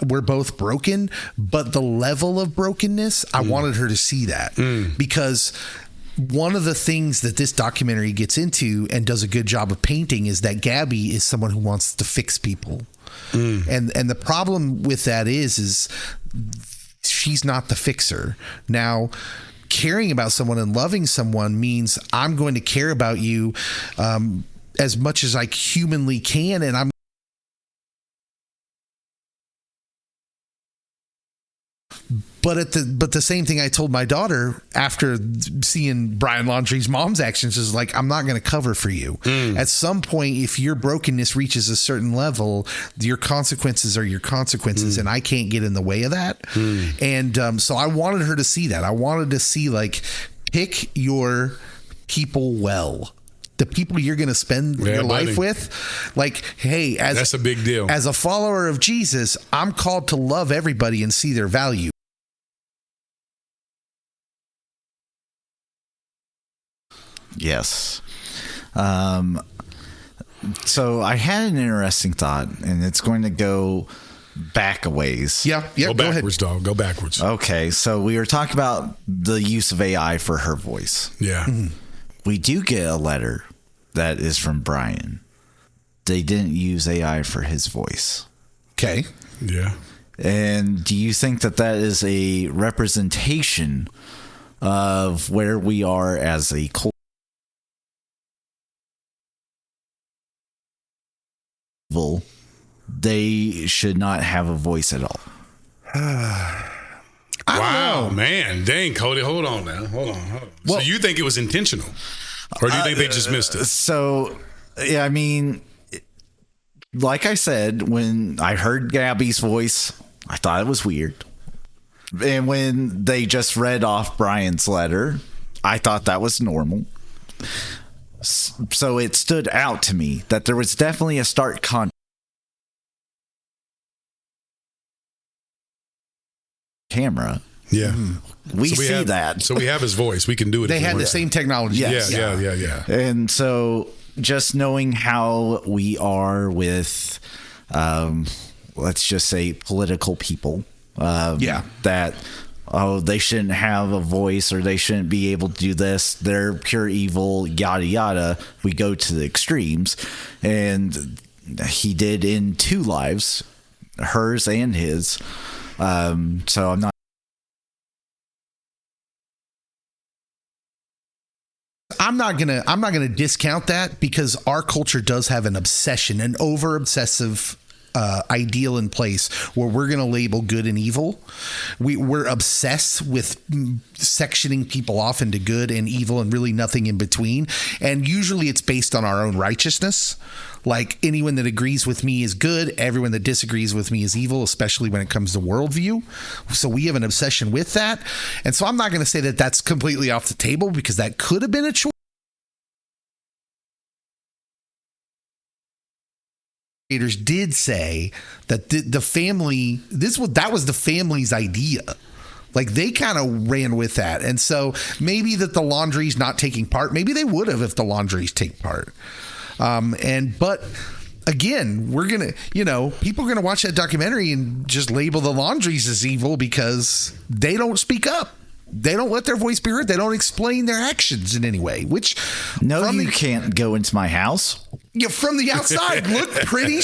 We're both broken, but the level of brokenness, I wanted her to see that, because one of the things that this documentary gets into and does a good job of painting is that Gabby is someone who wants to fix people. And the problem with that is she's not the fixer. Now, caring about someone and loving someone means I'm going to care about you as much as I humanly can, and But the same thing I told my daughter after seeing Brian Laundrie's mom's actions is like, I'm not going to cover for you. At some point, if your brokenness reaches a certain level, your consequences are your consequences, and I can't get in the way of that. And so I wanted her to see that. I wanted to see, like, pick your people well. The people you're going to spend your life with, like, hey, that's a big deal. As a follower of Jesus, I'm called to love everybody and see their value. Yes. So I had an interesting thought, and it's going to go back a ways. Yeah. Go backwards, dog. Go backwards. Okay. So we were talking about the use of AI for her voice. Yeah. We do get a letter that is from Brian. They didn't use AI for his voice. Okay. Yeah. And do you think that is a representation of where we are as a culture? They should not have a voice at all. Wow, man. Dang, Cody. Hold on now. Hold on. Well, so you think it was intentional? Or do you think they just missed it? So, yeah, I mean, like I said, when I heard Gabby's voice, I thought it was weird. And when they just read off Brian's letter, I thought that was normal. So it stood out to me that there was definitely a stark contrast. Camera. Yeah. We see that. So we have his voice. We can do it. They had the same technology. Yes. Yeah. And so just knowing how we are with, let's just say, political people, that, they shouldn't have a voice, or they shouldn't be able to do this. They're pure evil, yada, yada. We go to the extremes. And he did in 2 lives, hers and his. So I'm not gonna discount that, because our culture does have an obsession, an over obsessive ideal in place where we're going to label good and evil. We're obsessed with sectioning people off into good and evil and really nothing in between. And usually it's based on our own righteousness. Like, anyone that agrees with me is good. Everyone that disagrees with me is evil, especially when it comes to worldview. So we have an obsession with that. And so I'm not going to say that that's completely off the table, because that could have been a choice. Did say that the family, that was the family's idea. Like, they kind of ran with that. And so maybe that the Laundrie's not taking part. Maybe they would have if the Laundrie's take part. But again, we're going to, people are going to watch that documentary and just label the Laundrie's as evil because they don't speak up. They don't let their voice be heard. They don't explain their actions in any way, which... No, you can't go into my house. Yeah, from the outside, look pretty...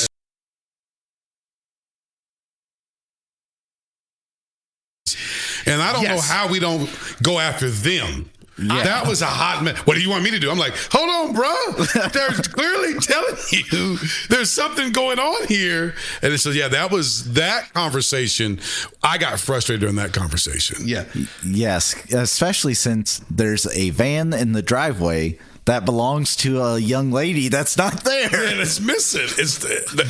And I don't know how we don't go after them. That was a hot mess. What do you want me to do? I'm like, hold on, bro. They're clearly telling you there's something going on here. And so, that conversation, I got frustrated during that conversation. Yeah. Yes, especially since there's a van in the driveway that belongs to a young lady that's not there. And it's missing.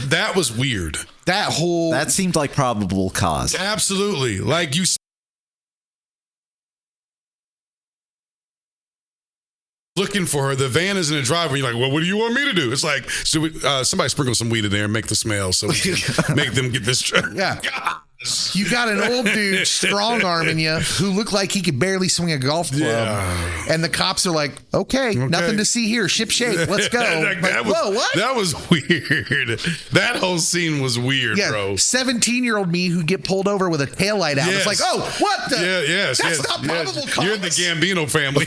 That was weird. That seemed like probable cause. Absolutely. Like you looking for her. The van is in the driveway. You're like, well, what do you want me to do? It's like, somebody sprinkle some weed in there and make the smell so we can make them get this. Yeah. You got an old dude strong arming you who looked like he could barely swing a golf club. Yeah. And the cops are like, okay, nothing to see here. Ship shape. Let's go. Whoa, what? That was weird. That whole scene was weird, bro. 17-year-old me who get pulled over with a taillight out. It's like, oh, what the? That's not probable cause. You're in the Gambino family.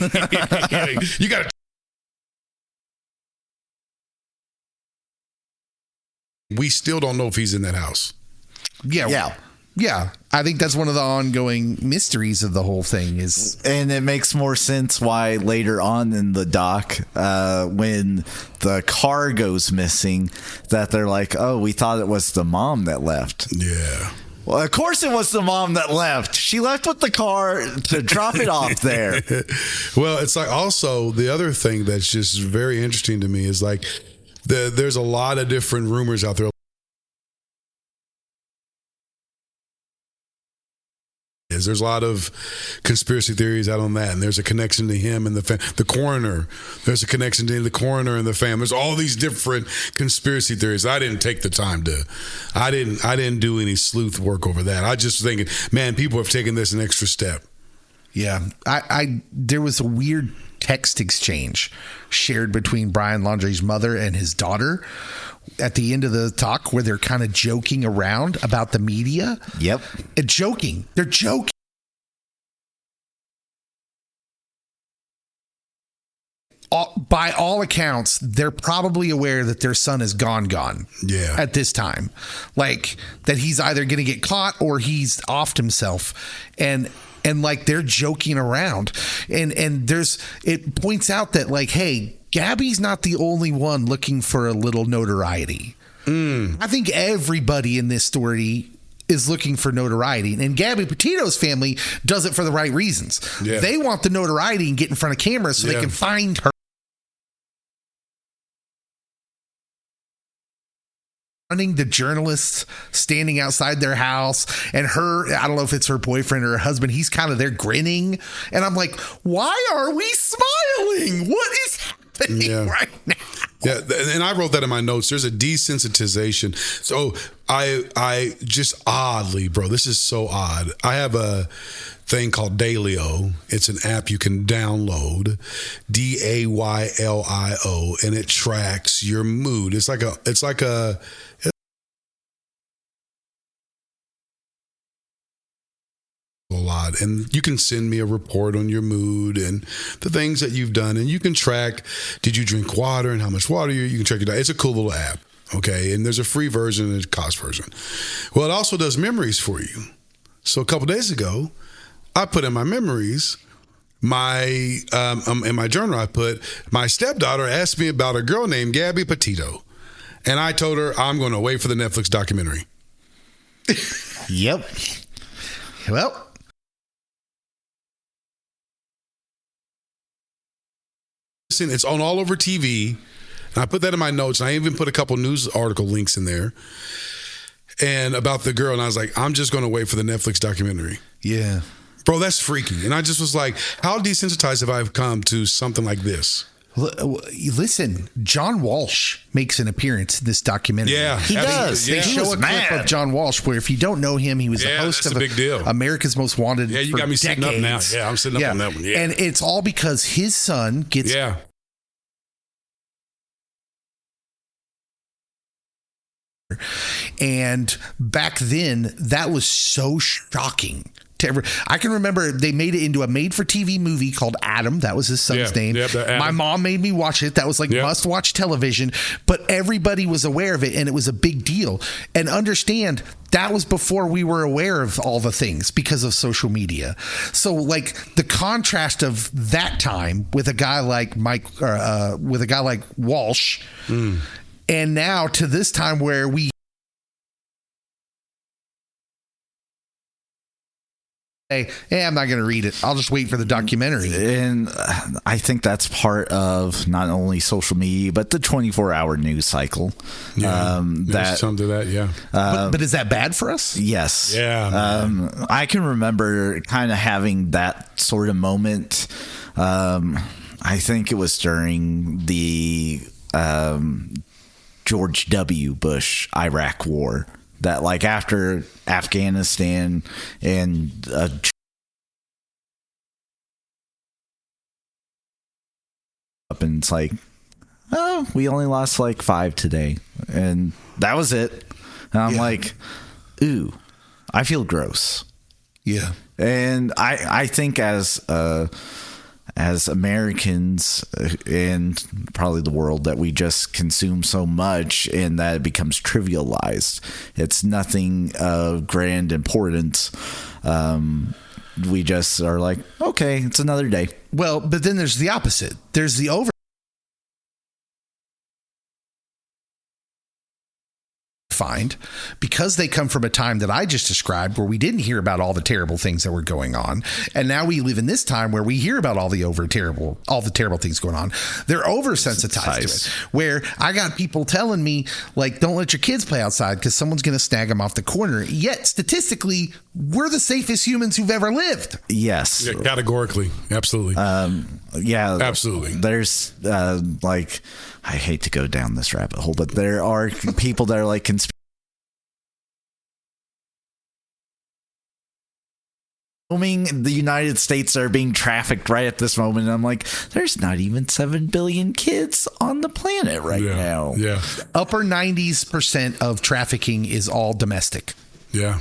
You got to. We still don't know if he's in that house. Yeah, I think that's one of the ongoing mysteries of the whole thing is. And it makes more sense why later on in the doc, when the car goes missing, that they're like, oh, we thought it was the mom that left. Yeah. Well, of course it was the mom that left. She left with the car to drop it off there. Well, it's like also the other thing that's just very interesting to me is like there's a lot of different rumors out there. There's a lot of conspiracy theories out on that, and there's a connection to him and the coroner. There's a connection to the coroner and the family. There's all these different conspiracy theories. I didn't take the time to. I didn't do any sleuth work over that. I just thinking, man, people have taken this an extra step. Yeah, there was a weird text exchange shared between Brian Laundrie's mother and his daughter at the end of the talk where they're kind of joking around about the media. Yep. They're joking. By all accounts, they're probably aware that their son is gone. Yeah. At this time. Like that he's either going to get caught or he's offed himself. And like they're joking around. And it points out that like, hey, Gabby's not the only one looking for a little notoriety. I think everybody in this story is looking for notoriety. And Gabby Petito's family does it for the right reasons. Yeah. They want the notoriety and get in front of cameras so they can find her. The journalists standing outside their house and I don't know if it's her boyfriend or her husband, he's kind of there grinning. And I'm like, why are we smiling? What is happening right now? Yeah, and I wrote that in my notes. There's a desensitization. So I just oddly, bro, this is so odd. I have a thing called Daylio. It's an app you can download, DAYLIO, and it tracks your mood. It's like a lot, and you can send me a report on your mood and the things that you've done, and you can track, did you drink water and how much water you can track your diet. It's a cool little app, okay? And there's a free version and a cost version. Well, it also does memories for you. So a couple days ago, I put in my memories, in my journal, I put, my stepdaughter asked me about a girl named Gabby Petito, and I told her I'm going to wait for the Netflix documentary. Yep. Well, it's on all over TV, and I put that in my notes, and I even put a couple news article links in there and about the girl, and I was like, I'm just going to wait for the Netflix documentary. yeah. Bro, that's freaky. And I just was like, how desensitized have I come to something like this? Listen, John Walsh makes an appearance in this documentary. Yeah, He does. They show a clip of John Walsh where if you don't know him, he was the host of a big deal. America's Most Wanted. Yeah, you for got me decades. sitting up now. Yeah, I'm sitting up on that one. Yeah. And it's all because his son gets and back then that was so shocking to everyone. I can remember they made it into a made-for-TV movie called Adam. That was his son's name. My mom made me watch it. That was like must-watch television. But everybody was aware of it, and it was a big deal. And understand that was before we were aware of all the things because of social media. So like the contrast of that time with a guy like with a guy like Walsh, and now to this time where we say, hey, I'm not going to read it. I'll just wait for the documentary. And I think that's part of not only social media, but the 24-hour news cycle. Yeah, there's some to that, yeah. But is that bad for us? Yes. Yeah. I can remember kind of having that sort of moment. I think it was during the George W. Bush Iraq War. That like after Afghanistan and up and it's like, oh, we only lost like 5 today, and that was it. And I'm like, ooh, I feel gross. Yeah, and I think as Americans and probably the world that we just consume so much and that it becomes trivialized. It's nothing of grand importance. We just are like, okay, it's another day. Well, but then there's the opposite. There's the find, because they come from a time that I just described where we didn't hear about all the terrible things that were going on, and now we live in this time where we hear about all the terrible things going on. They're oversensitized to it, where I got people telling me like, don't let your kids play outside because someone's going to snag them off the corner, yet statistically we're the safest humans who've ever lived. Yes, yeah, categorically, absolutely. Yeah, absolutely. There's like, I hate to go down this rabbit hole, but there are people that are like the United States are being trafficked right at this moment. And I'm like, there's not even 7 billion kids on the planet right now. Yeah. Upper 90% of trafficking is all domestic. Yeah.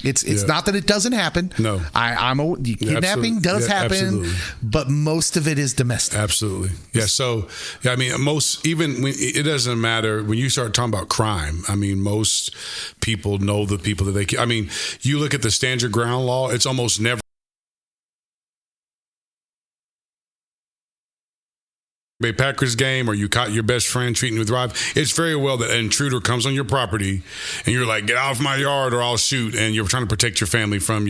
It's not that it doesn't happen. No. Kidnapping does happen, absolutely. But most of it is domestic. Absolutely. Yeah. So, yeah, I mean, it doesn't matter when you start talking about crime. I mean, most people know the people that I mean, you look at the stand your ground law, it's almost never a Packers game or you caught your best friend treating you with rob. It's very well that an intruder comes on your property and you're like, get out of my yard or I'll shoot, and you're trying to protect your family from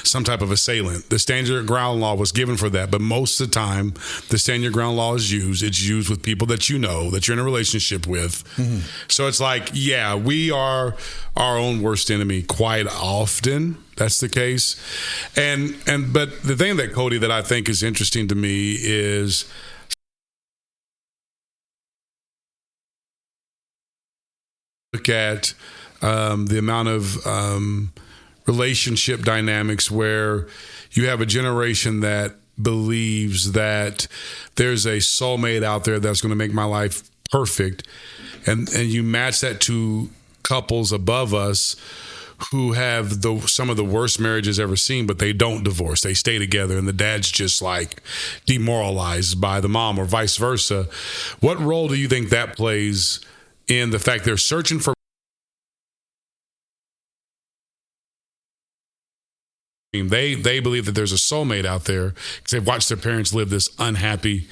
some type of assailant. The stand your ground law was given for that, but most of the time the stand your ground law is used. It's used with people that you know, that you're in a relationship with. Mm-hmm. So it's like, yeah, we are our own worst enemy quite often. That's the case. But the thing that, Cody, that I think is interesting to me is look at the amount of relationship dynamics where you have a generation that believes that there's a soulmate out there that's going to make my life perfect, and you match that to couples above us who have some of the worst marriages ever seen, but they don't divorce. They stay together, and the dad's just like demoralized by the mom, or vice versa. What role do you think that plays in the fact they're searching for? They believe that there's a soulmate out there because they've watched their parents live this unhappy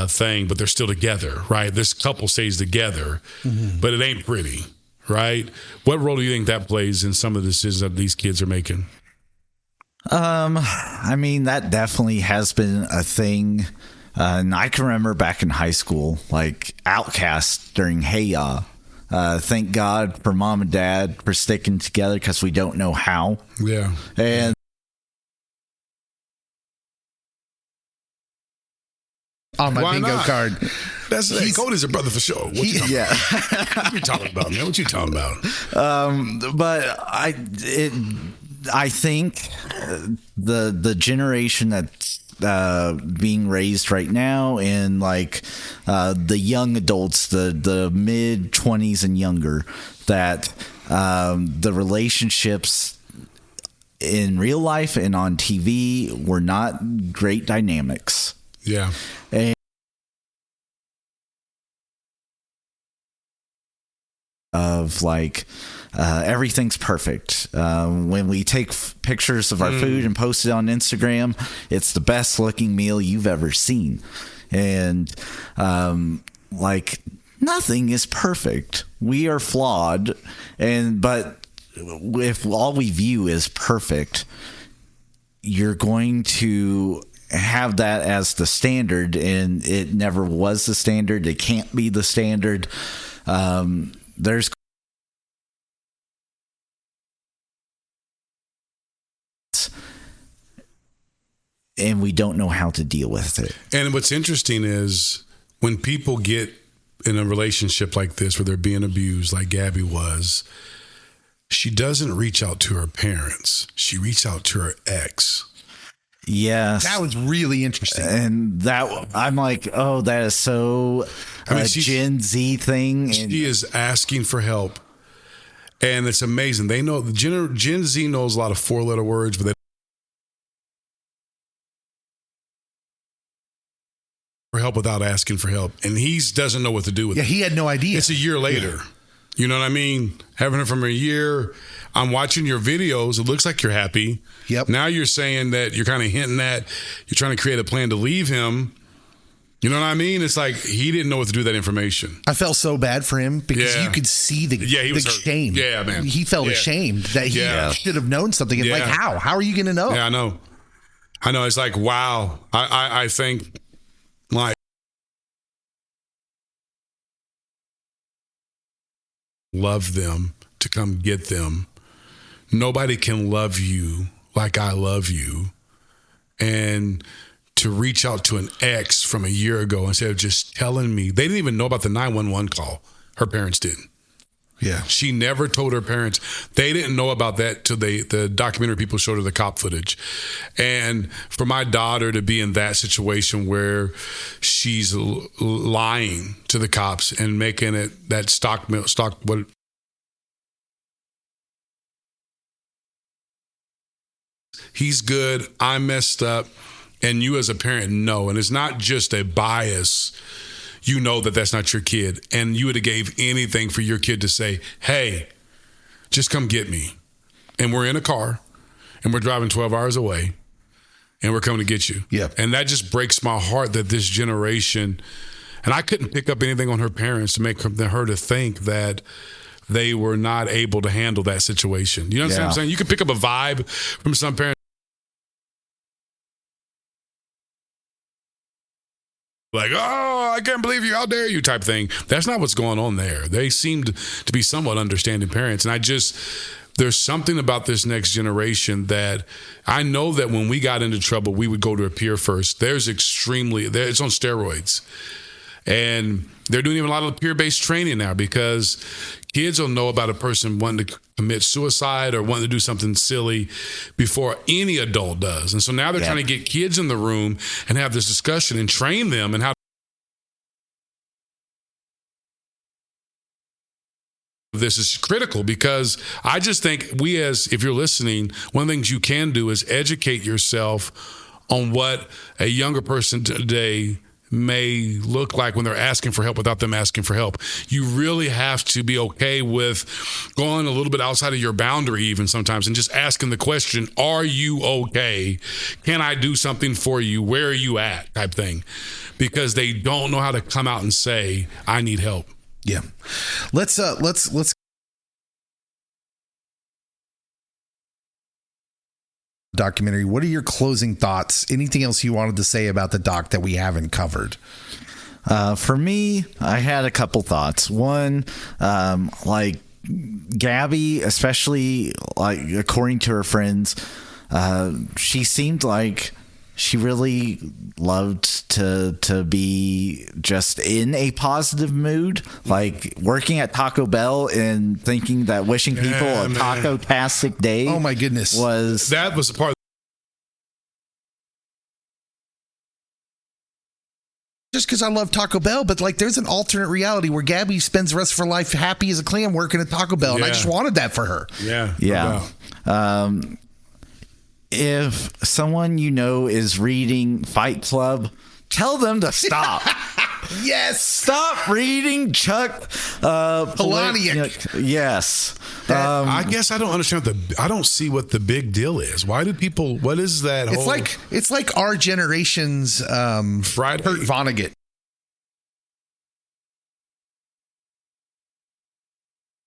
thing, but they're still together, right? This couple stays together, but it ain't pretty, right? What role do you think that plays in some of the decisions that these kids are making? I mean, that definitely has been a thing. And I can remember back in high school, like Outcast during Hey Ya. Thank God for mom and dad for sticking together because we don't know how. Yeah. And on my bingo card. That's Cody's a brother for sure. What you talking about, man? What you talking about? But I think the generation that's being raised right now, and like the young adults, the mid 20s and younger, that the relationships in real life and on TV were not great dynamics. Yeah. And of like everything's perfect. When we take pictures of our food and post it on Instagram, it's the best looking meal you've ever seen. And like nothing is perfect. We are flawed. But if all we view is perfect, you're going to have that as the standard, and it never was the standard. It can't be the standard. There's and we don't know how to deal with it. And what's interesting is when people get in a relationship like this where they're being abused, like Gabby was, she doesn't reach out to her parents. She reached out to her ex. Yes. That was really interesting. And that I'm like, oh, that is so Gen Z thing. She is asking for help. And it's amazing. They know Gen Z knows a lot of 4-letter words, but they for help without asking for help. And he doesn't know what to do with it. Yeah, he had no idea. It's a year later. You know what I mean? Having it from a year. I'm watching your videos. It looks like you're happy. Yep. Now you're saying that you're kind of hinting at you're trying to create a plan to leave him. You know what I mean? It's like he didn't know what to do with that information. I felt so bad for him because Yeah. you could see the he was hurt. shame. Yeah, man. He felt Yeah. ashamed that he Yeah. should have known something. And Yeah. like, how? How are you going to know? Yeah, I know. It's like, wow. I think like love them to come get them. Nobody can love you like I love you. And to reach out to an ex from a year ago instead of just telling me, they didn't even know about the 911 call. Her parents didn't. Yeah. She never told her parents. They didn't know about that till the documentary people showed her the cop footage. And for my daughter to be in that situation where she's lying to the cops and making it that stock what he's good, I messed up, and you as a parent know. And it's not just a bias. You know that that's not your kid. And you would have gave anything for your kid to say, hey, just come get me. And we're in a car, and we're driving 12 hours away, and we're coming to get you. Yep. And that just breaks my heart that this generation, and I couldn't pick up anything on her parents to make her to think that they were not able to handle that situation. You know what I'm saying? You can pick up a vibe from some parents. Like, oh, I can't believe you, how dare you type thing. That's not what's going on there. They seemed to be somewhat understanding parents. And there's something about this next generation that I know that when we got into trouble, we would go to a peer first. It's on steroids. And they're doing even a lot of peer-based training now because kids will know about a person wanting to commit suicide or wanting to do something silly before any adult does. And so now they're trying to get kids in the room and have this discussion and train them and how this is critical, because I just think if you're listening, one of the things you can do is educate yourself on what a younger person today may look like when they're asking for help without them asking for help. You really have to be okay with going a little bit outside of your boundary even sometimes and just asking the question, are you okay? Can I do something for you? Where are you at? Type thing. Because they don't know how to come out and say, I need help. Yeah. Let's documentary. What are your closing thoughts? Anything else you wanted to say about the doc that we haven't covered? For me, I had a couple thoughts. One, like Gabby, especially like according to her friends, she seemed like she really loved to be just in a positive mood, like working at Taco Bell and thinking that wishing people a taco-tastic day. Oh my goodness. That was the part. Just because I love Taco Bell, but like there's an alternate reality where Gabby spends the rest of her life happy as a clam working at Taco Bell. And I just wanted that for her. Yeah. Yeah. If someone you know is reading Fight Club, tell them to stop. Yes. Stop reading Chuck Palahniuk. Yes. I guess I don't understand I don't see what the big deal is. Why do people? What is that? It's like our generation's Friday. Kurt Vonnegut.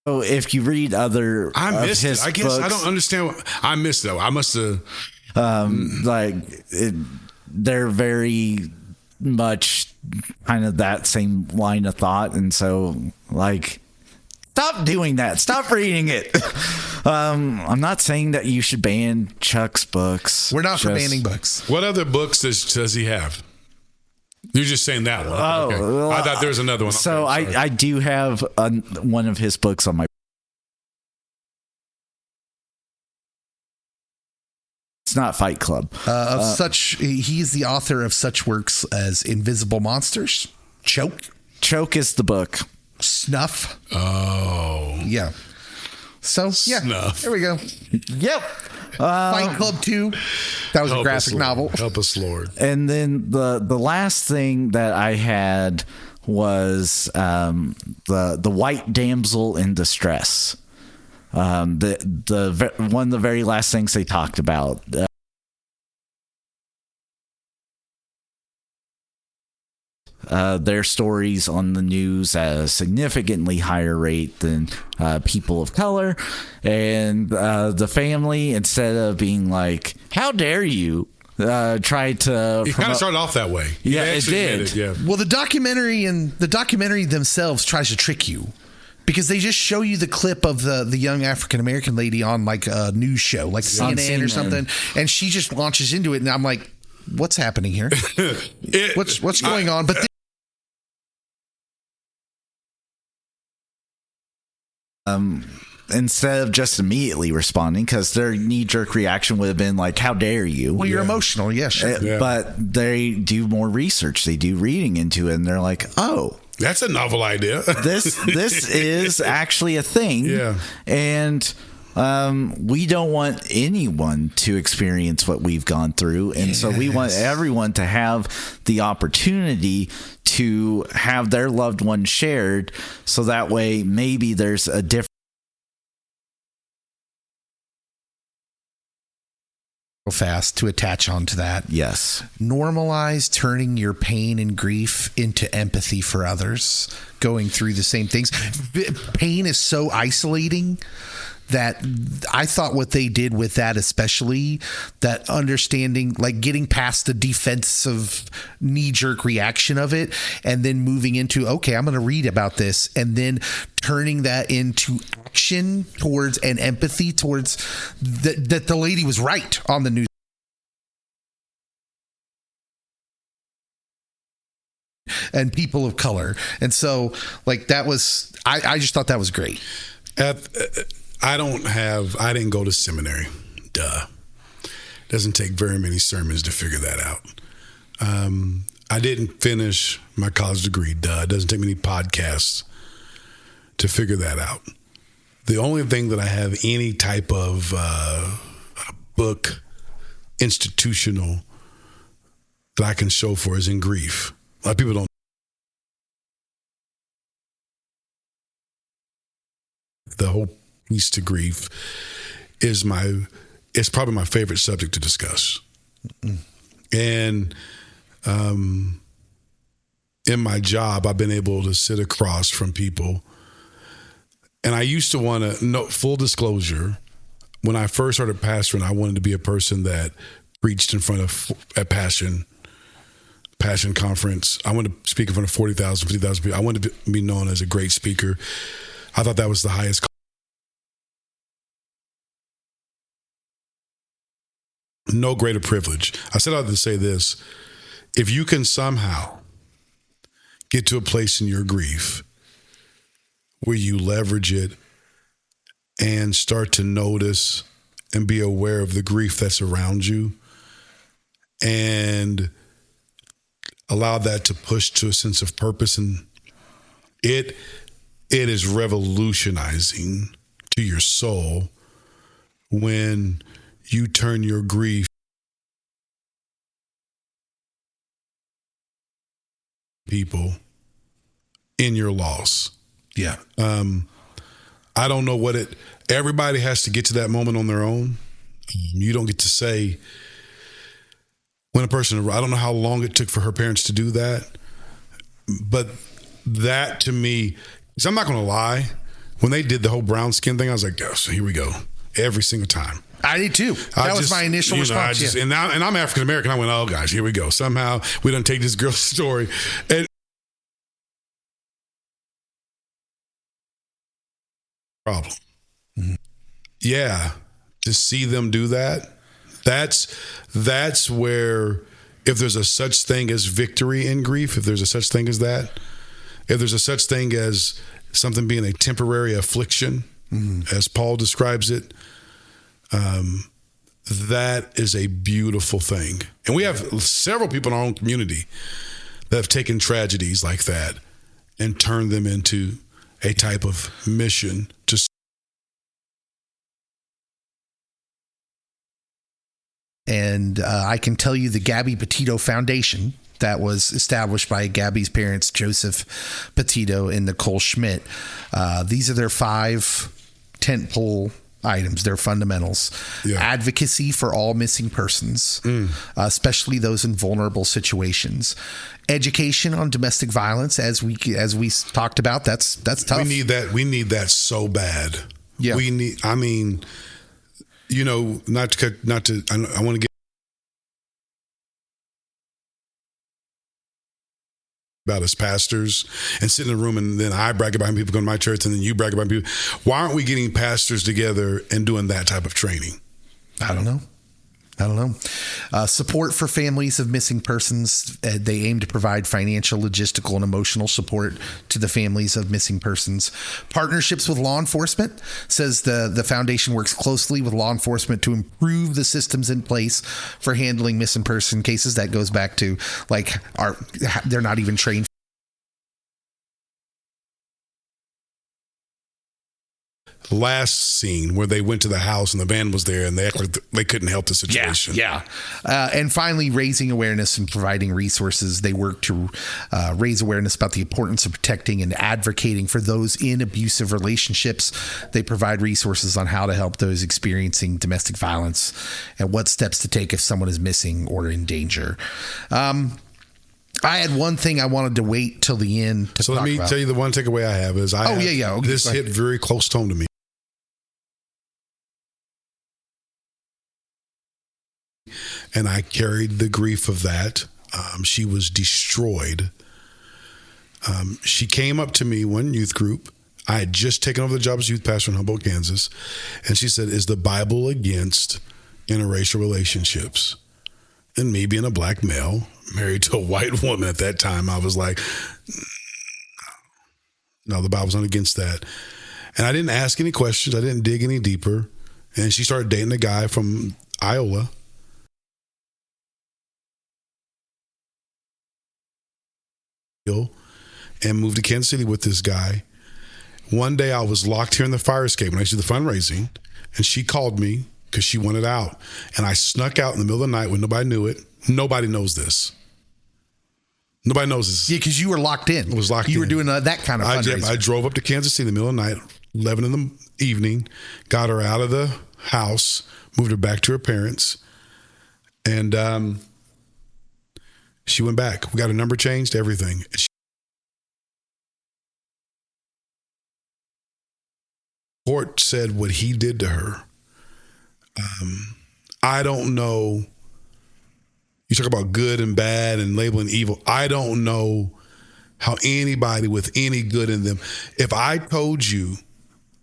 So if you read other I missed his it. I guess books, I don't understand. I missed it. I must have. they're very much kind of that same line of thought, and so like, stop doing that. Stop reading it. I'm not saying that you should ban Chuck's books. We're not for banning books. What other books does he have? You're just saying that one. Oh, Okay. well, I thought there was another one. So Okay, sorry. I do have one of his books on my. It's not Fight Club. He's the author of such works as Invisible Monsters, Choke is the book. Snuff. Oh. Yeah. So, yeah. Snuff. There we go. Yep. Fight Club 2. That was a Help us, graphic Lord. novel. Help us, Lord. And then the last thing that I had was the White Damsel in Distress. The one of the very last things they talked about. Their stories on the news at a significantly higher rate than people of color, and the family, instead of being like, "How dare you," tried to. It kind of started off that way. Yeah, They it actually did. admitted, yeah. Well, the documentary themselves tries to trick you because they just show you the clip of the young African American lady on like a news show, like CNN or something, and she just launches into it, and I'm like, "What's happening here? What's going on?" But instead of just immediately responding, because their knee-jerk reaction would have been like, "How dare you?" well, you're emotional, yeah, sure. Yeah. But they do more research. They do reading into it, and they're like, "Oh, That's a novel idea. this is actually a thing." Yeah. And we don't want anyone to experience what we've gone through, and so we want everyone to have the opportunity to have their loved one shared, so that way maybe there's a different Fast to attach onto that. yes. Normalize turning your pain and grief into empathy for others going through the same things. Pain is so isolating that I thought what they did with that, especially that understanding, like getting past the defensive knee-jerk reaction of it and then moving into, okay, I'm going to read about this, and then turning that into action towards and empathy towards that the lady was right on the news. And people of color. And so like that was, I just thought that was great. I didn't go to seminary. Duh. Doesn't take very many sermons to figure that out. I didn't finish my college degree. Duh. It doesn't take many podcasts to figure that out. The only thing that I have any type of book institutional that I can show for is in grief. A lot of people don't. The whole piece to grief is it's probably my favorite subject to discuss. And in my job, I've been able to sit across from people. And I used to want to know, full disclosure, when I first started pastoring, I wanted to be a person that preached in front of at Passion Conference. I wanted to speak in front of 40,000, 50,000 people. I wanted to be known as a great speaker. I thought that was the highest. No greater privilege. I said I had to say this. If you can somehow get to a place in your grief where you leverage it and start to notice and be aware of the grief that's around you and allow that to push to a sense of purpose, and it is revolutionizing to your soul when you turn your grief people in your loss. Yeah. I don't know what everybody has to get to that moment on their own. You don't get to say when a person, I don't know how long it took for her parents to do that, but that to me, because I'm not going to lie, when they did the whole brown skin thing, I was like, yes, here we go. Every single time. I did too. That was my initial response. And I'm African American. I went, oh gosh, here we go. Somehow we done take this girl's story. And problem. Mm-hmm. Yeah. To see them do that, that's where, if there's a such thing as victory in grief, if there's a such thing as that, if there's a such thing as something being a temporary affliction, as Paul describes it, that is a beautiful thing. And we have several people in our own community that have taken tragedies like that and turned them into a type of mission to. And I can tell you the Gabby Petito Foundation that was established by Gabby's parents, Joseph Petito and Nicole Schmidt. These are their 5 tentpole items, their fundamentals. Yeah. Advocacy for all missing persons, especially those in vulnerable situations. Education on domestic violence, as we talked about, that's tough. We need that so bad. Yeah. I want to get about as pastors and sit in a room, and then I brag about people going to my church, and then you brag about people. Why aren't we getting pastors together and doing that type of training? I don't know. Support for families of missing persons. They aim to provide financial, logistical, and emotional support to the families of missing persons. Partnerships with law enforcement. Says the foundation works closely with law enforcement to improve the systems in place for handling missing person cases. That goes back to they're not even trained. Last scene where they went to the house and the van was there and they act like they couldn't help the situation. Yeah. And finally, raising awareness and providing resources. They work to raise awareness about the importance of protecting and advocating for those in abusive relationships. They provide resources on how to help those experiencing domestic violence and what steps to take if someone is missing or in danger. I had one thing I wanted to wait till the end to talk about. So let me tell you the one takeaway I have is Okay, this hit very close to home to me. And I carried the grief of that. She was destroyed. She came up to me, one youth group. I had just taken over the job as youth pastor in Humboldt, Kansas. And she said, is the Bible against interracial relationships? And me being a black male, married to a white woman at that time, I was like, no, the Bible's not against that. And I didn't ask any questions. I didn't dig any deeper. And she started dating a guy from Iowa. And moved to Kansas City with this guy. One day I was locked here in the fire escape when I did the fundraising, and she called me because she wanted out. And I snuck out in the middle of the night when nobody knew it. Nobody knows this. Nobody knows this. Yeah, because you were locked in. I was locked in. You were doing that kind of fundraising. I drove up to Kansas City in the middle of the night, 11 in the evening, got her out of the house, moved her back to her parents, and she went back. We got her number changed, everything. Court said what he did to her. I don't know. You talk about good and bad and labeling evil. I don't know how anybody with any good in them, if I told you,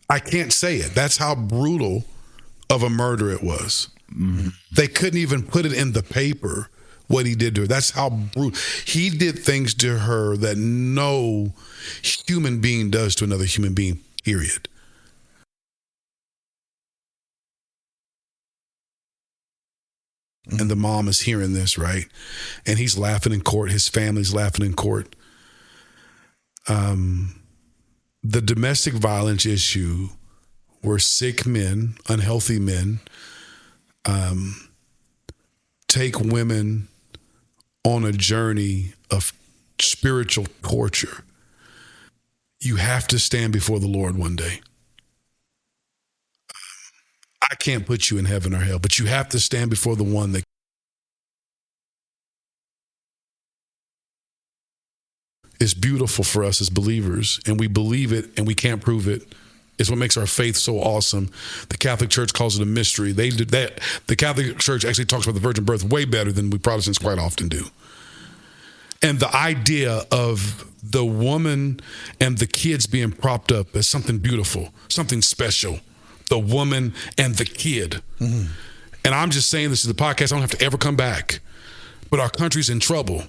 I can't say it. That's how brutal of a murder it was. Mm-hmm. They couldn't even put it in the paper what he did to her. That's how brutal. He did things to her that no human being does to another human being, period. And the mom is hearing this, right? And he's laughing in court. His family's laughing in court. The domestic violence issue where sick men, unhealthy men, take women on a journey of spiritual torture. you have to stand before the Lord one day. I can't put you in heaven or hell, but you have to stand before the one that is beautiful for us as believers, and we believe it and we can't prove it. It's what makes our faith so awesome. The Catholic Church calls it a mystery. They did that. The Catholic Church actually talks about the virgin birth way better than we Protestants quite often do. And the idea of the woman and the kids being propped up as something beautiful, something special, the woman and the kid. Mm-hmm. And I'm just saying this is the podcast. I don't have to ever come back. But our country's in trouble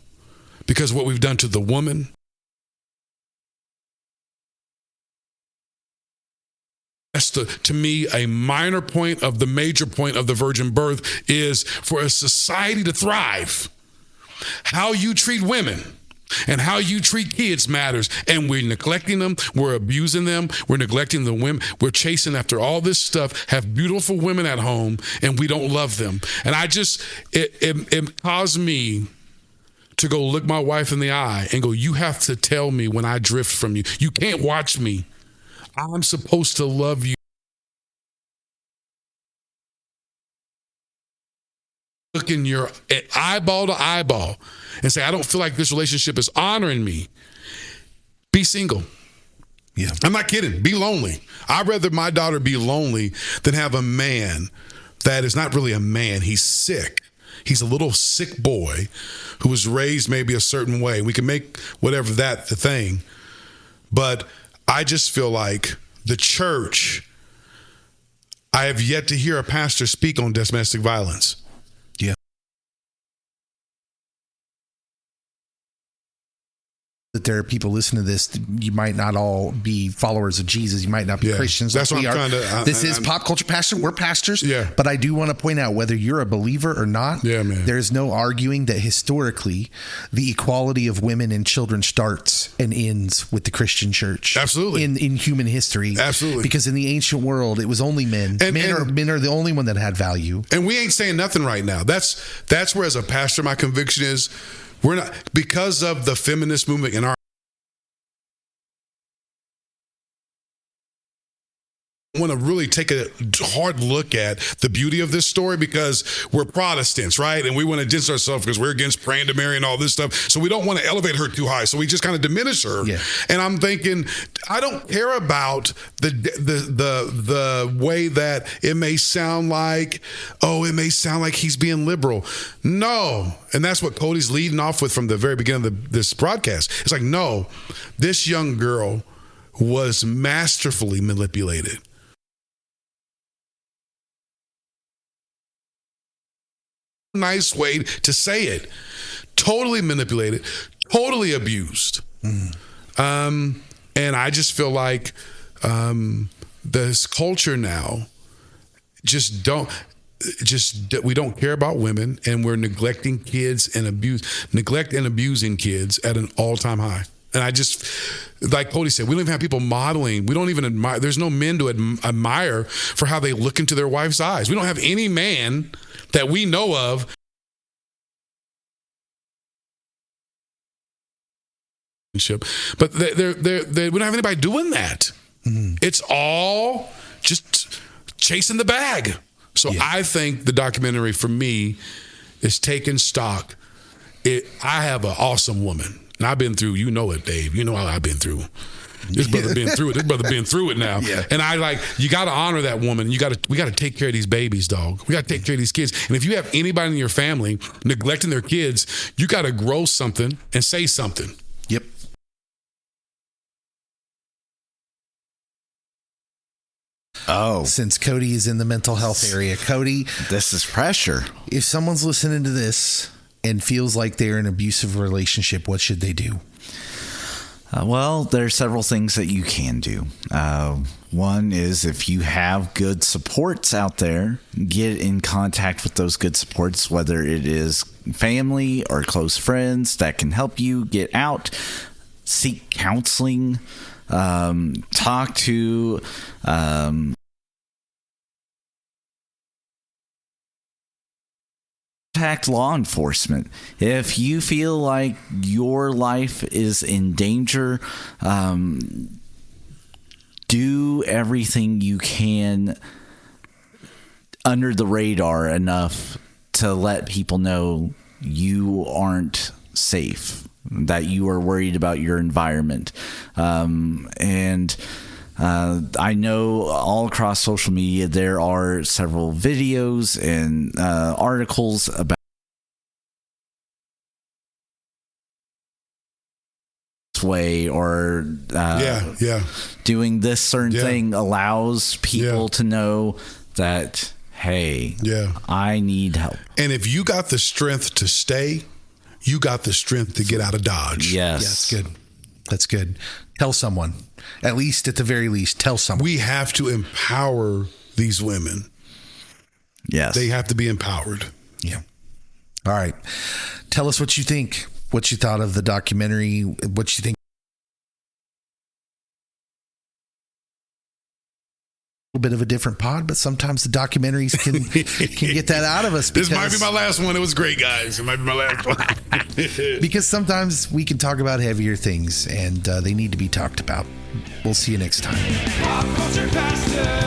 because of what we've done to the woman. That's to me, a minor point of the major point of the virgin birth is for a society to thrive. How you treat women and how you treat kids matters. And we're neglecting them. We're abusing them. We're neglecting the women. We're chasing after all this stuff, have beautiful women at home, and we don't love them. And it caused me to go look my wife in the eye and go, you have to tell me when I drift from you. You can't watch me. I'm supposed to love you. Look in your eyeball to eyeball and say, I don't feel like this relationship is honoring me. Be single. Yeah. I'm not kidding. Be lonely. I'd rather my daughter be lonely than have a man that is not really a man. He's sick. He's a little sick boy who was raised maybe a certain way. We can make whatever that the thing. But I just feel like the church, I have yet to hear a pastor speak on domestic violence. Yeah. That there are people listening to this, you might not all be followers of Jesus. You might not be Christians. That's like what I'm trying to. This is Pop Culture Pastor. We're pastors. Yeah. But I do want to point out, whether you're a believer or not, man. there is no arguing that historically the equality of women and children starts and ends with the Christian church. Absolutely. In human history. Absolutely. Because in the ancient world, it was only men. Men are the only one that had value. And we ain't saying nothing right now. That's where, as a pastor, my conviction is, we're not, because of the feminist movement in our, want to really take a hard look at the beauty of this story, because we're Protestants, right? And we want to distance ourselves because we're against praying to Mary and all this stuff. So we don't want to elevate her too high. So we just kind of diminish her. Yeah. And I'm thinking, I don't care about the way that it may sound like, he's being liberal. No. And that's what Cody's leading off with from the very beginning of this broadcast. It's like, no, this young girl was masterfully manipulated. Nice way to say it. Totally manipulated, totally abused. And I just feel like this culture now we don't care about women, and we're neglecting kids and abusing kids at an all-time high. And I just, like Cody said, we don't even have people modeling. We don't even admire. There's no men to admire for how they look into their wife's eyes. We don't have any man that we know of. But we don't have anybody doing that. Mm-hmm. It's all just chasing the bag. So yeah. I think the documentary for me is taking stock. I have an awesome woman. And I've been through, you know it, Dave. You know how I've been through. This brother been through it. This brother been through it now. Yeah. And you got to honor that woman. We got to take care of these babies, dog. We got to take care of these kids. And if you have anybody in your family neglecting their kids, you got to grow something and say something. Yep. Oh. Since Cody is in the mental health area, Cody, this is pressure. If someone's listening to this and feels like they're in an abusive relationship, what should they do? Well, there are several things that you can do. One is, if you have good supports out there, get in contact with those good supports, whether it is family or close friends that can help you get out. Seek counseling. Talk to contact law enforcement. If you feel like your life is in danger, do everything you can under the radar enough to let people know you aren't safe, that you are worried about your environment. I know all across social media there are several videos and articles about this way, or doing this certain thing allows people to know that, hey, I need help. And if you got the strength to stay, you got the strength to get out of Dodge. Yes. That's good. That's good. Tell someone. At least, at the very least, tell someone. We have to empower these women. Yes. They have to be empowered. Yeah. All right. Tell us what you think. What you thought of the documentary. What you think. A little bit of a different pod, but sometimes the documentaries can get that out of us. This might be my last one. It was great, guys. It might be my last one. Because sometimes we can talk about heavier things, and they need to be talked about. We'll see you next time. Pop Culture Pastor.